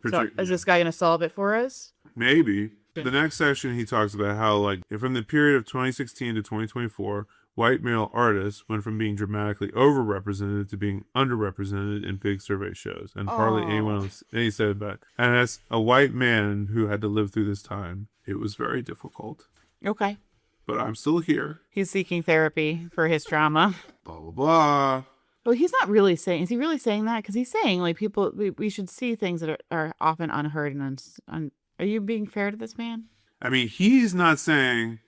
So is this guy going to solve it for us? Maybe. The next section, he talks about how, like, from the period of 2016 to 2024, white male artists went from being dramatically overrepresented to being underrepresented in big survey shows. And hardly anyone else, and he said that. And as a white man who had to live through this time, it was very difficult. Okay. But I'm still here. He's seeking therapy for his trauma. Blah, blah, blah. Well, he's not really saying, is he really saying that? Because he's saying, like, people, we should see things that are often unheard and are you being fair to this man? I mean, he's saying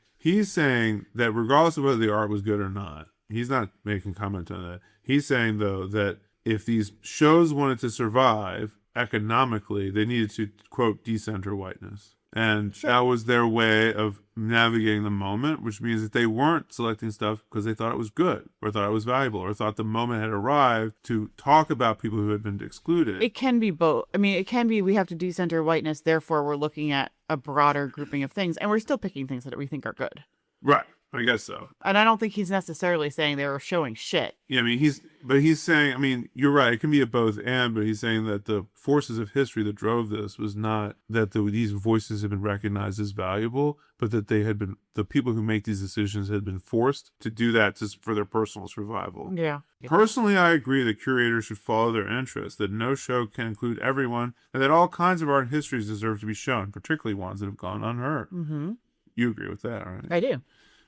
that regardless of whether the art was good or not, he's not making comment on that. He's saying, though, that if these shows wanted to survive economically, they needed to, quote, decenter whiteness. And that was their way of navigating the moment, which means that they weren't selecting stuff because they thought it was good or thought it was valuable or thought the moment had arrived to talk about people who had been excluded. It can be both. I mean, it can be we have to decenter whiteness, therefore we're looking at a broader grouping of things, and we're still picking things that we think are good. Right. I guess so. And I don't think he's necessarily saying they were showing shit. Yeah, I mean, he's saying, I mean, you're right. It can be a both and, but he's saying that the forces of history that drove this was not that these voices had been recognized as valuable, but that the people who make these decisions had been forced to do that just for their personal survival. Yeah. Personally, I agree that curators should follow their interests, that no show can include everyone, and that all kinds of art histories deserve to be shown, particularly ones that have gone unheard. Mm-hmm. You agree with that, right? I do.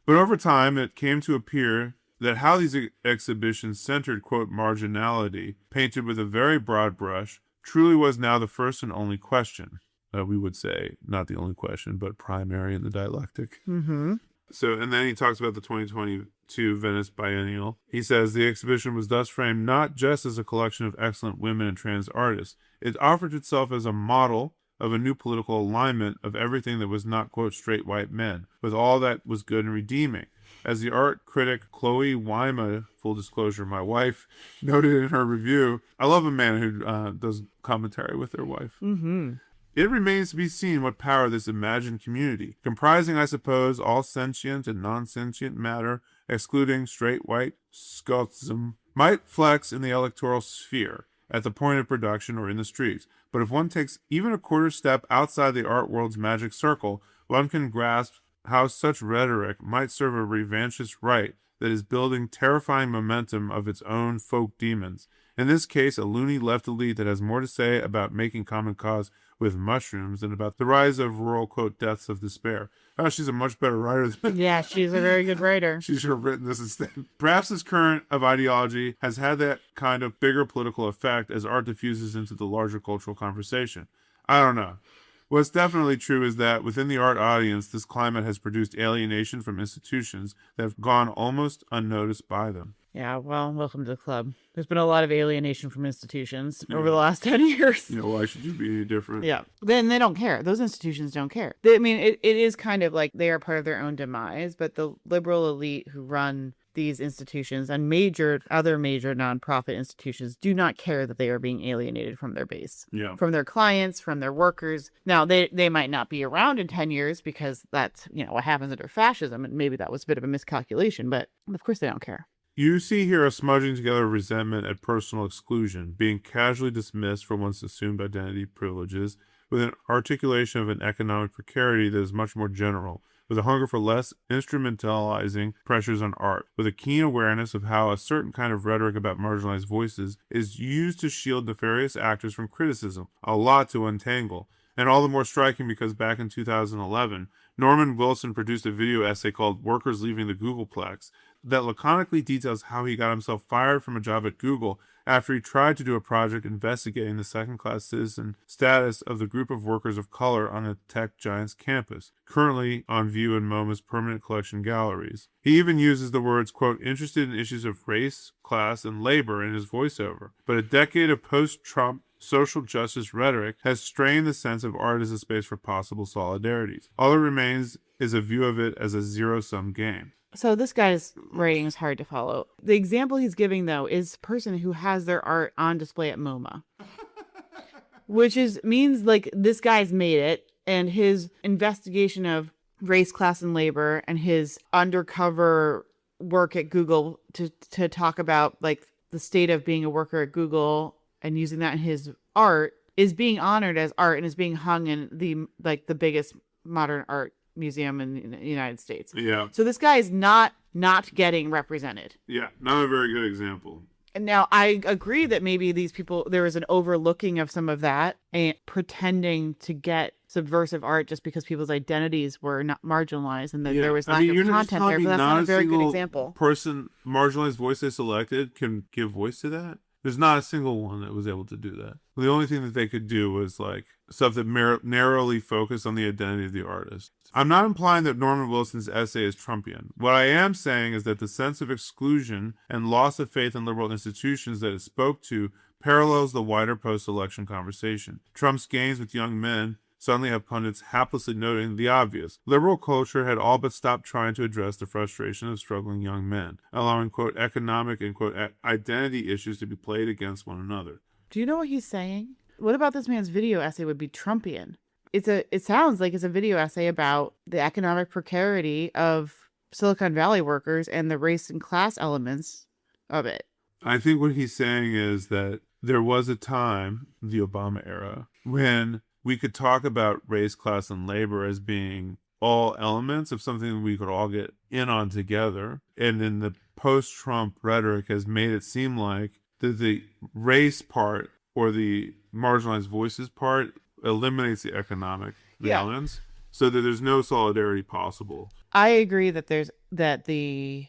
But over time, it came to appear that how these exhibitions centered, quote, marginality, painted with a very broad brush, truly was now the first and only question. We would say, not the only question, but primary in the dialectic. Mm-hmm. So, and then he talks about the 2022 Venice Biennial. He says the exhibition was thus framed not just as a collection of excellent women and trans artists. It offered itself as a model of a new political alignment of everything that was not, quote, straight white men, with all that was good and redeeming. As the art critic Chloe Wyma, full disclosure, my wife, noted in her review, I love a man who does commentary with their wife. Mm-hmm. It remains to be seen what power this imagined community, comprising, I suppose, all sentient and non-sentient matter, excluding straight white Scotsism, might flex in the electoral sphere, at the point of production or in the streets. But if one takes even a quarter step outside the art world's magic circle, one can grasp how such rhetoric might serve a revanchist right that is building terrifying momentum of its own folk demons. In this case, a loony left elite that has more to say about making common cause with mushrooms than about the rise of rural, quote, deaths of despair. Oh, she's a much better writer than Yeah, she's a very good writer. she should have written this instead. Perhaps this current of ideology has had that kind of bigger political effect as art diffuses into the larger cultural conversation. I don't know. What's definitely true is that within the art audience, this climate has produced alienation from institutions that have gone almost unnoticed by them. Yeah, well, welcome to the club. There's been a lot of alienation from institutions over the last 10 years. You know, why should you be any different? Yeah. Then they don't care. Those institutions don't care. I mean, it is kind of like they are part of their own demise, but the liberal elite who run these institutions and other major nonprofit institutions do not care that they are being alienated from their base, from their clients, from their workers. Now, they might not be around in 10 years because that's, what happens under fascism. And maybe that was a bit of a miscalculation, but of course they don't care. You see here a smudging together of resentment at personal exclusion, being casually dismissed for one's assumed identity privileges, with an articulation of an economic precarity that is much more general, with a hunger for less instrumentalizing pressures on art, with a keen awareness of how a certain kind of rhetoric about marginalized voices is used to shield nefarious actors from criticism, a lot to untangle. And all the more striking because back in 2011, Norman Wilson produced a video essay called Workers Leaving the Googleplex that laconically details how he got himself fired from a job at Google after he tried to do a project investigating the second-class citizen status of the group of workers of color on a tech giant's campus, currently on view in MoMA's permanent collection galleries. He even uses the words, quote, interested in issues of race, class, and labor in his voiceover. But a decade of post-Trump social justice rhetoric has strained the sense of art as a space for possible solidarities. All that remains is a view of it as a zero-sum game. So this guy's writing is hard to follow. The example he's giving, though, is a person who has their art on display at MoMA. Which means like this guy's made it, and his investigation of race, class, and labor, and his undercover work at Google to talk about like the state of being a worker at Google and using that in his art is being honored as art and is being hung in the biggest modern art museum in the United States. Yeah. So this guy is not getting represented. Yeah, not a very good example. And now I agree that maybe these people, there was an overlooking of some of that and pretending to get subversive art just because people's identities were not marginalized and that there was lack of content there. But that's not a very good example. Marginalized voice they selected can give voice to that. There's not a single one that was able to do that. The only thing that they could do was like stuff that narrowly focused on the identity of the artist. I'm not implying that Norman Wilson's essay is Trumpian. What I am saying is that the sense of exclusion and loss of faith in liberal institutions that it spoke to parallels the wider post-election conversation. Trump's gains with young men suddenly have pundits haplessly noting the obvious. Liberal culture had all but stopped trying to address the frustration of struggling young men, allowing, quote, economic and, quote, identity issues to be played against one another. Do you know what he's saying? What about this man's video essay would be Trumpian? It sounds like it's a video essay about the economic precarity of Silicon Valley workers and the race and class elements of it. I think what he's saying is that there was a time, the Obama era, when we could talk about race, class, and labor as being all elements of something we could all get in on together. And then the post-Trump rhetoric has made it seem like that the race part or the marginalized voices part eliminates the economic balance, so that there's no solidarity possible. I agree that the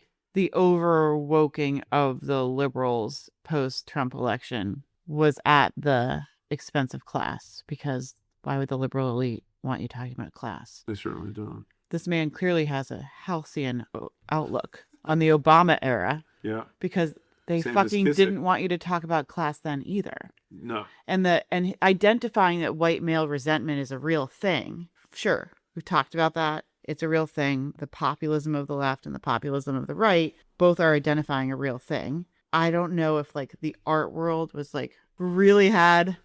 overwoking of the liberals post-Trump election was at the expense of class, because why would the liberal elite want you talking about class? They certainly don't. This man clearly has a halcyon outlook on the Obama era. Yeah. Because they Same fucking as didn't want you to talk about class then either. No. And identifying that white male resentment is a real thing. Sure, we've talked about that. It's a real thing. The populism of the left and the populism of the right both are identifying a real thing. I don't know if like the art world was like really had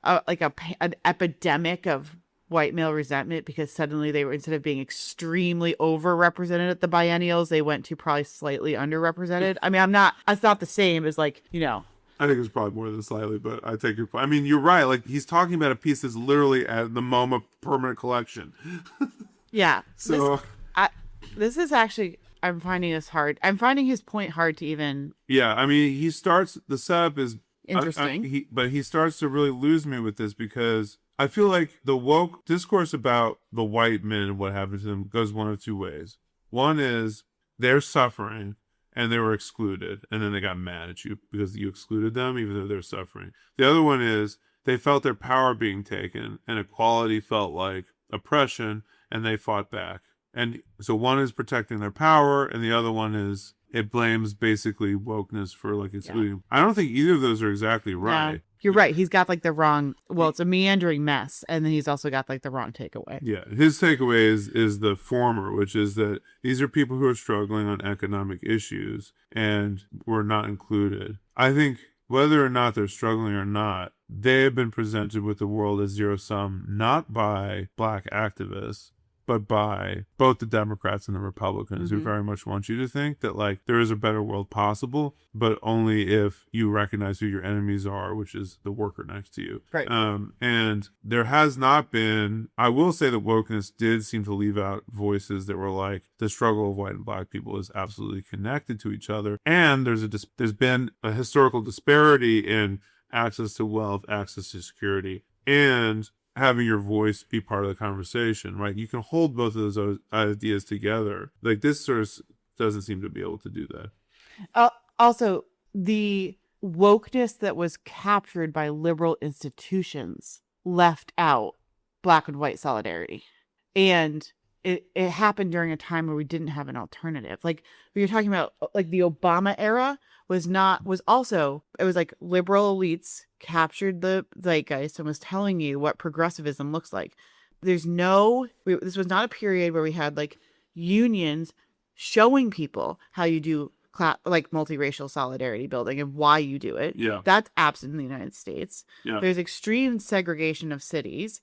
an epidemic of white male resentment, because suddenly they were, instead of being extremely overrepresented at the biennials, they went to probably slightly underrepresented. I mean, it's not the same as like, you know. I think it's probably more than slightly, but I take your point. I mean, you're right. Like, he's talking about a piece that's literally at the MoMA permanent collection. Yeah. So this is actually, I'm finding this hard. I'm finding his point hard to even. Yeah, I mean, he starts, the setup is interesting. But he starts to really lose me with this, because I feel like the woke discourse about the white men and what happened to them goes one of two ways. One is they're suffering and they were excluded, and then they got mad at you because you excluded them even though they're suffering. The other one is they felt their power being taken, and equality felt like oppression, and they fought back. And so one is protecting their power, and the other one is it blames basically wokeness for like excluding. Yeah. I don't think either of those are exactly right. No, you're right. He's got like the wrong, well, it's a meandering mess, and then he's also got like the wrong takeaway. Yeah, his takeaway is the former, which is that these are people who are struggling on economic issues and were not included. I think whether or not they're struggling or not, they have been presented with the world as zero-sum, not by black activists, but by both the Democrats and the Republicans, who very much want you to think that like there is a better world possible, but only if you recognize who your enemies are, which is the worker next to you. Right. And there has not been, I will say that wokeness did seem to leave out voices that were like, the struggle of white and black people is absolutely connected to each other. And there's been a historical disparity in access to wealth, access to security, and having your voice be part of the conversation, right? You can hold both of those ideas together. Like, this sort of doesn't seem to be able to do that. Also, the wokeness that was captured by liberal institutions left out black and white solidarity. And it happened during a time where we didn't have an alternative. Like, when you're talking about like the Obama era was like liberal elites captured the zeitgeist and was telling you what progressivism looks like. This was not a period where we had like unions showing people how you do like multiracial solidarity building and why you do it. Yeah. That's absent in the United States. Yeah. There's extreme segregation of cities.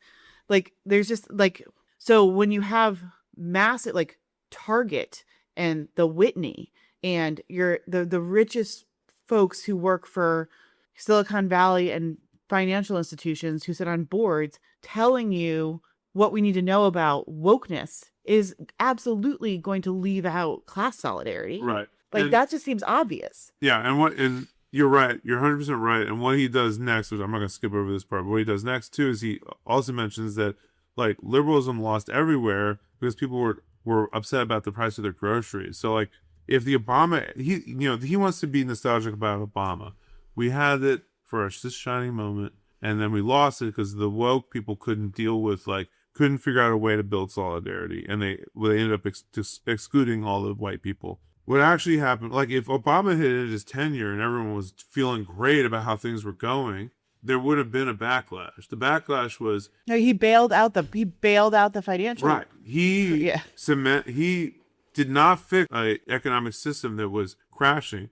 Like, there's just like, so when you have massive like Target and the Whitney and the richest folks who work for Silicon Valley and financial institutions who sit on boards telling you what we need to know about wokeness is absolutely going to leave out class solidarity. Right. Like, that just seems obvious. Yeah. And you're right. You're 100% right. And what he does next, which I'm not going to skip over this part, but what he does next too is he also mentions that like liberalism lost everywhere because people were upset about the price of their groceries. So like, if the Obama, he wants to be nostalgic about Obama. We had it for this shining moment, and then we lost it because the woke people couldn't figure out a way to build solidarity, and they ended up excluding all the white people. What actually happened, like if Obama had his tenure and everyone was feeling great about how things were going, there would have been a backlash. The backlash was No, he bailed out the financial. right. He Yeah. he did not fix an economic system that was crashing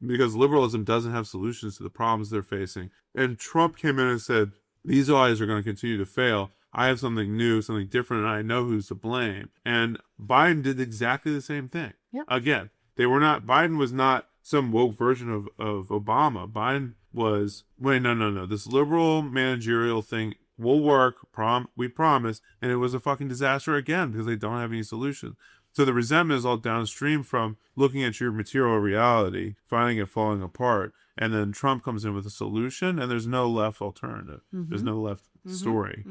because liberalism doesn't have solutions to the problems they're facing. And Trump came in and said, these guys are going to continue to fail. I have something new, something different, and I know who's to blame. And Biden did exactly the same thing. Yep. Again, Biden was not some woke version of Obama. Biden was, no. This liberal managerial thing will work, we promise. And it was a fucking disaster again because they don't have any solutions. So the resentment is all downstream from looking at your material reality, finding it falling apart, and then Trump comes in with a solution, and there's no left alternative. There's no left story.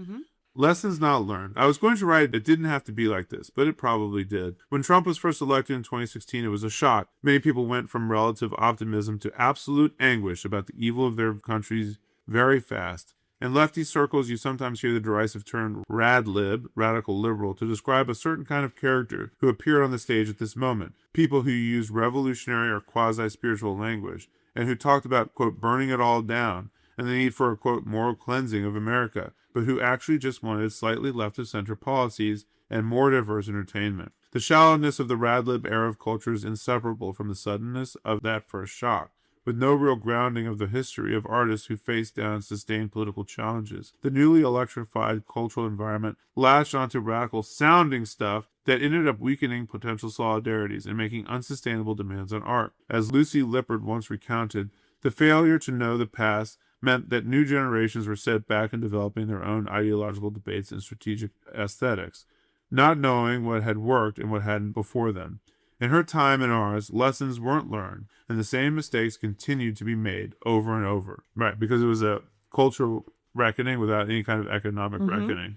Lessons not learned. I was going to write, it didn't have to be like this, but it probably did. When Trump was first elected in 2016, it was a shock. Many people went from relative optimism to absolute anguish about the evil of their countries very fast. In lefty circles, you sometimes hear the derisive term radlib, radical liberal, to describe a certain kind of character who appeared on the stage at this moment. People who used revolutionary or quasi-spiritual language, and who talked about, quote, burning it all down, and the need for a, quote, moral cleansing of America, but who actually just wanted slightly left-of-center policies and more diverse entertainment. The shallowness of the radlib era of culture is inseparable from the suddenness of that first shock. With no real grounding of the history of artists who faced down sustained political challenges, the newly electrified cultural environment latched onto radical sounding stuff that ended up weakening potential solidarities and making unsustainable demands on art. As Lucy Lippard once recounted, the failure to know the past meant that new generations were set back in developing their own ideological debates and strategic aesthetics, not knowing what had worked and what hadn't before them. In her time and ours, lessons weren't learned, and the same mistakes continued to be made over and over. Right, because it was a cultural reckoning without any kind of economic reckoning.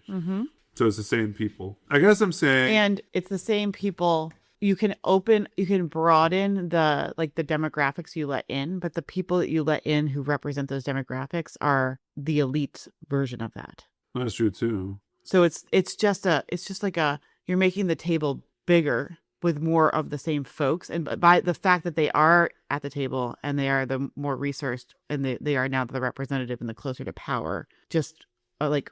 So it's the same people. I guess I'm saying... And it's the same people. You can broaden the demographics you let in, but the people that you let in who represent those demographics are the elite version of that. That's true too. So it's just you're making the table bigger with more of the same folks, and by the fact that they are at the table and they are the more resourced and they are now the representative and the closer to power, just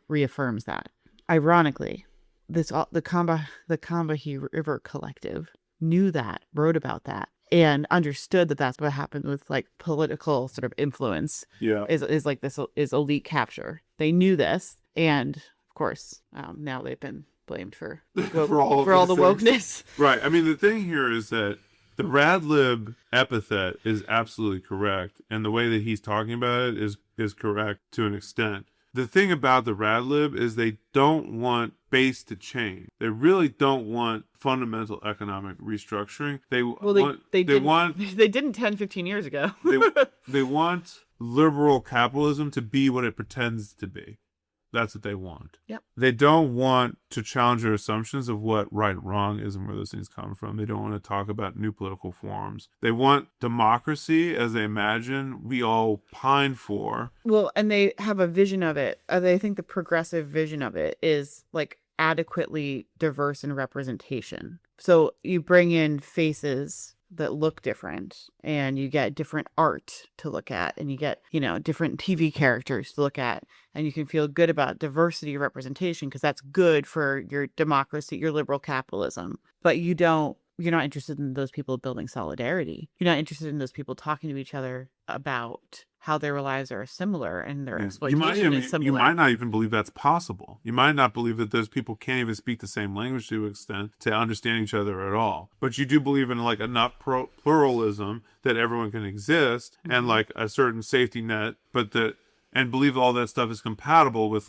reaffirms that. Ironically, the Combahee River Collective knew that, wrote about that, and understood that that's what happened with political sort of influence. Yeah, is elite capture. They knew this, and of course, now they've been blamed for all the wokeness. Right. I mean, the thing here is that the radlib epithet is absolutely correct, and the way that he's talking about it is correct to an extent. The thing about the radlib is they don't want base to change. They really don't want fundamental economic restructuring. They didn't 10, 15 years ago. they want liberal capitalism to be what it pretends to be. That's what they want. Yep. They don't want to challenge their assumptions of what right and wrong is and where those things come from. They don't want to talk about new political forms. They want democracy as they imagine we all pine for. Well, and they have a vision of it. They think the progressive vision of it is adequately diverse in representation. So you bring in faces that look different, and you get different art to look at, and you get, different TV characters to look at, and you can feel good about diversity of representation because that's good for your democracy, your liberal capitalism. But you're not interested in those people building solidarity. You're not interested in those people talking to each other about how their lives are similar and their exploitation is similar. You might not even believe that's possible. You might not believe that those people can't even speak the same language to an extent to understand each other at all. But you do believe in enough pluralism that everyone can exist and a certain safety net, and believe all that stuff is compatible with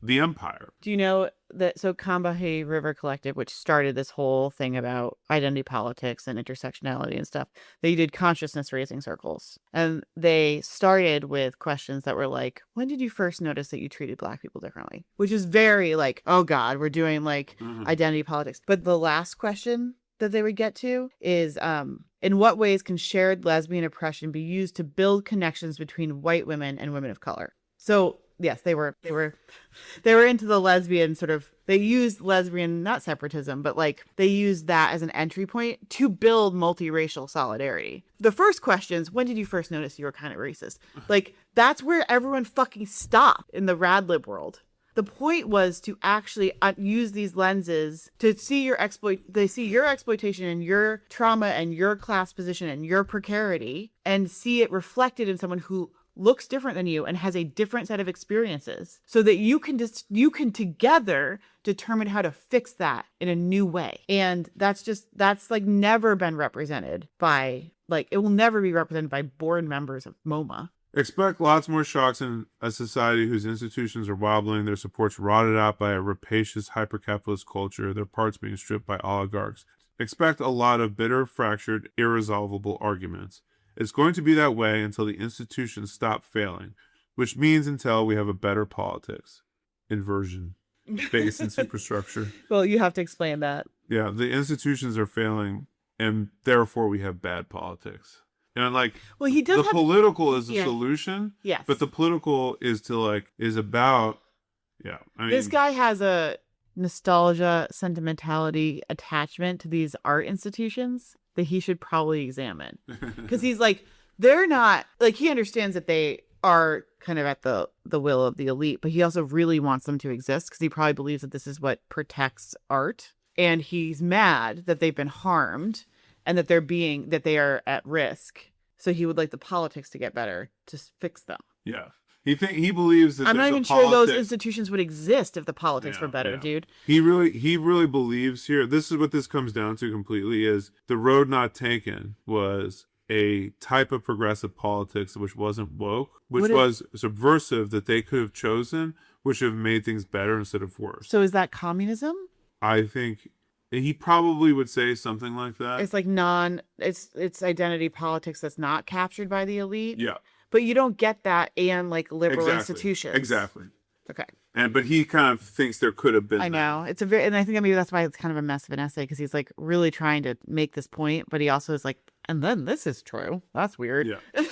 the empire. Do you know that Combahee River Collective, which started this whole thing about identity politics and intersectionality and stuff, they did consciousness raising circles. And they started with questions that were when did you first notice that you treated Black people differently? Which is very oh God, we're doing identity politics. But the last question that they would get to is, in what ways can shared lesbian oppression be used to build connections between white women and women of color? So yes, they were into the lesbian sort of, they used lesbian, not separatism, but like they used that as an entry point to build multiracial solidarity. The first question is, when did you first notice you were kind of racist? Like, that's where everyone fucking stopped in the radlib world. The point was to actually use these lenses to see they see your exploitation and your trauma and your class position and your precarity, and see it reflected in someone who looks different than you and has a different set of experiences, so that you can together determine how to fix that in a new way. And that's like never been represented by, like, it will never be represented by board members of MoMA. Expect lots more shocks in a society whose institutions are wobbling, their supports rotted out by a rapacious hyper-capitalist culture, their parts being stripped by oligarchs. Expect a lot of bitter, fractured, irresolvable arguments. It's going to be that way until the institutions stop failing, which means until we have a better politics. Inversion. Base and superstructure. Well, you have to explain that. Yeah, the institutions are failing, and therefore we have bad politics. And like, well, he does the political is the yeah. solution. Yes. But the political is about, yeah. I mean, this guy has a nostalgia, sentimentality, attachment to these art institutions that he should probably examine. Because he's like, they're not, like, he understands that they are kind of at the will of the elite, but he also really wants them to exist because he probably believes that this is what protects art. And he's mad that they've been harmed and that they are at risk. So he would like the politics to get better to fix them. Yeah. He believes that I'm not even sure those institutions would exist if the politics were better, dude. He really believes here. This is what this comes down to completely, is the road not taken was a type of progressive politics which wasn't woke, which was subversive, that they could have chosen, which have made things better instead of worse. So is that communism? I think he probably would say something like that. It's like it's identity politics that's not captured by the elite. Yeah. But you don't get that in like liberal institutions. Exactly. Okay. But he kind of thinks there could have been. I know. And I think maybe that's why it's kind of a mess of an essay, because he's like really trying to make this point, but he also is like, and then this is true. That's weird. Yeah.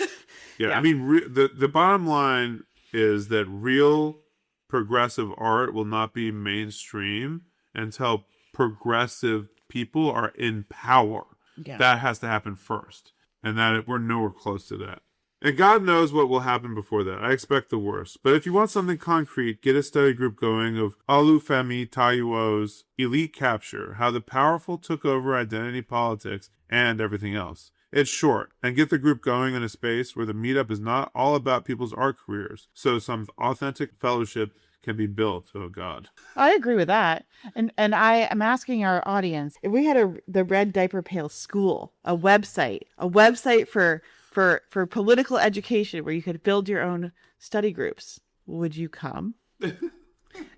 Yeah. I mean, the bottom line is that real progressive art will not be mainstream until progressive people are in power. Yeah. That has to happen first. And that we're nowhere close to that. And God knows what will happen before that. I expect the worst. But if you want something concrete, get a study group going of Olufemi Taiwo's Elite Capture, How the Powerful Took Over Identity Politics and Everything Else. It's short, and get the group going in a space where the meetup is not all about people's art careers, so some authentic fellowship can be built. Oh God. I agree with that. And I am asking our audience, if we had the Red Diaper Pail School, a website for political education where you could build your own study groups, would you come?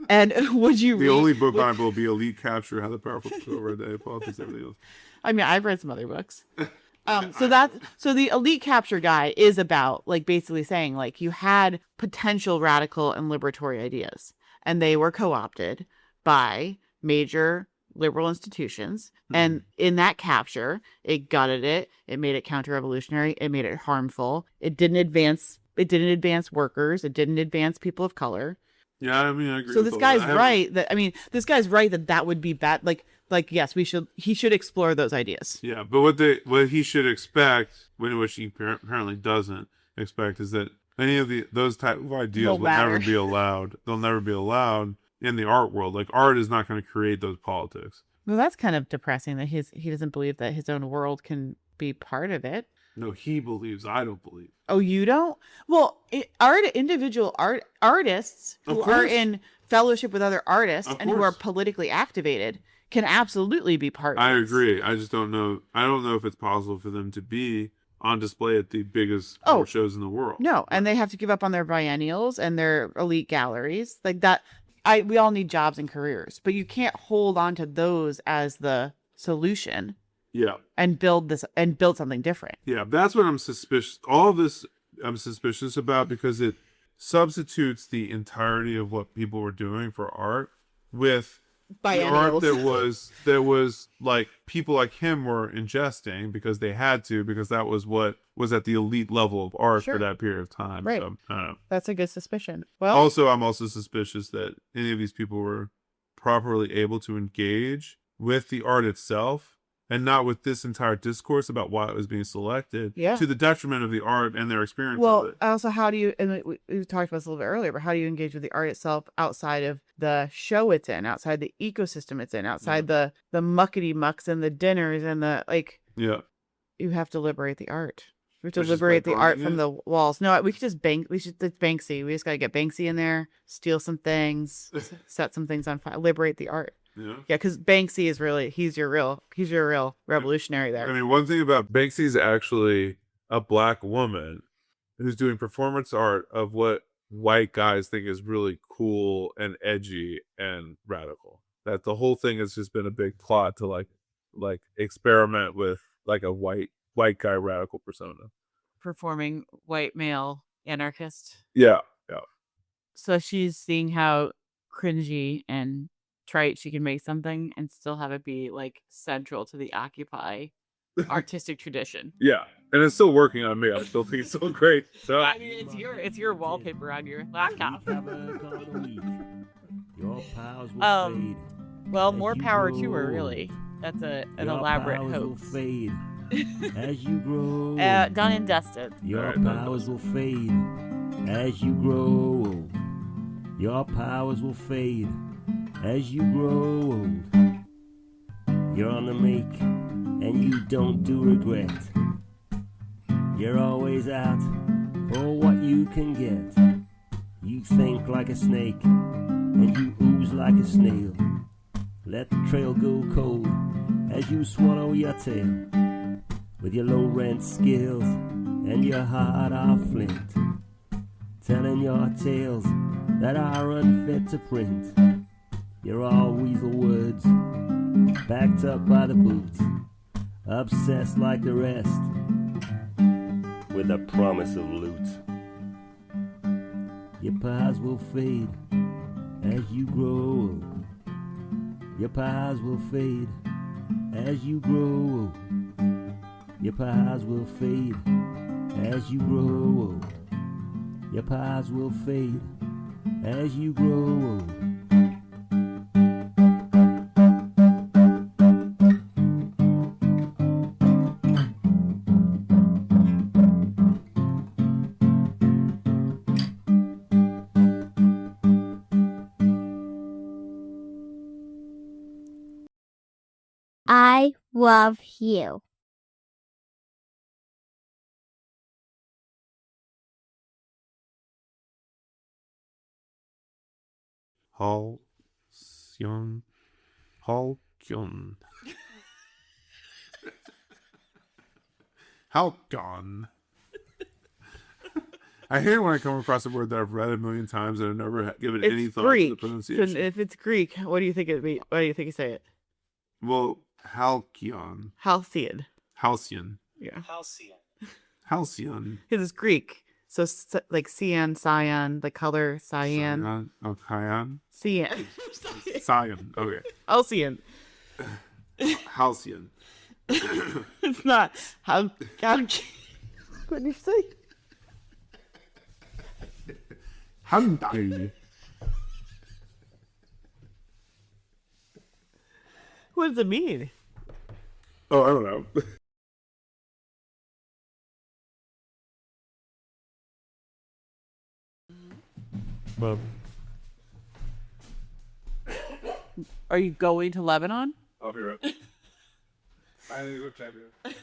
And would you read? The only book I will be Elite Capture, How the Powerful Took Over Identity Politics, Everything Else. I mean, I've read some other books. So the Elite Capture guy is about like basically saying like you had potential radical and liberatory ideas, and they were co-opted by major liberal institutions. Mm-hmm. And in that capture, it gutted it. It made it counter-revolutionary. It made it harmful. It didn't advance workers. It didn't advance people of color. Yeah, I mean, I agree. So this guy's right that would be bad. Like yes, he should explore those ideas. Yeah, but what he should expect, which he apparently doesn't expect, is that any of those type of ideas will never be allowed. They'll never be allowed in the art world. Like, art is not going to create those politics. Well, that's kind of depressing that he doesn't believe that his own world can be part of it. No, he believes. I don't believe. Oh, you don't? Well, individual artists who are in fellowship with other artists and who are politically activated can absolutely be part of it. I agree. I just don't know. I don't know if it's possible for them to be on display at the biggest art shows in the world. No, and they have to give up on their biennials and their elite galleries. Like that, we all need jobs and careers, but you can't hold on to those as the solution. Yeah. And build something different. Yeah, that's what I'm suspicious. All of this I'm suspicious about, because it substitutes the entirety of what people were doing for art with the art that was like people like him were ingesting because they had to, because that was what was at the elite level of art Sure. for that period of time. Right. So I don't know. That's a good suspicion. Well, Also, I'm also suspicious that any of these people were properly able to engage with the art itself and not with this entire discourse about why it was being selected Yeah. to the detriment of the art and their experience of well, it. also, how do you, and we talked about this a little bit earlier, but how do you engage with the art itself outside of the show it's in, outside the ecosystem it's in, outside the muckety mucks and the dinners and the, like, Yeah. you have to liberate the art. We have to Which is by liberate the art burning from it? the walls. No, we could just it's Banksy. We just got to get Banksy in there, steal some things, set some things on fire, liberate the art. Yeah. Yeah, because Banksy is really, he's your real revolutionary there. I mean, one thing about Banksy's actually a black woman who's doing performance art of what white guys think is really cool and edgy and radical. That the whole thing has just been a big plot to like experiment with like a white guy radical persona. Performing white male anarchist. Yeah. So she's seeing how cringy and trite she can make something and still have it be like central to the Occupy artistic tradition. Yeah. And it's still working on me. I still think it's so great. So I mean, it's your wallpaper on your laptop. Well, more power to her, really. That's an elaborate hoax. Fade as you grow. Done and dusted. Your powers will fade as you grow old. Your powers will fade as you grow old. You're on the make and you don't do regret. You're always out for what you can get. You think like a snake and you ooze like a snail. Let the trail go cold as you swallow your tail. With your low rent skills and your heart of flint, telling your tales that are unfit to print. You're all weasel words, backed up by the boots, obsessed like the rest, with a promise of loot. Your pies will fade as you grow old. Your pies will fade as you grow old. Your pies will fade as you grow old. Your pies will fade as you grow old. I love you. Halcyon. Halcyon. Halcyon. I hate when I come across a word that I've read a million times and I've never given any It's thought to the Greek. pronunciation. If it's Greek, what do you think it be? What do you think you say it? Well, Halcyon. Halcyon. Halcyon. Yeah. Halcyon. Because it's Greek. So like cyan, the color cyan. Cyan. Oh, cyan. Cyan. Cyan. Okay. Halcyon. Halcyon. It's not. How what do you say? Hyundai. What does it mean? Oh, I don't know. Well, Are you going to Lebanon? I'll be right. I need to go check it.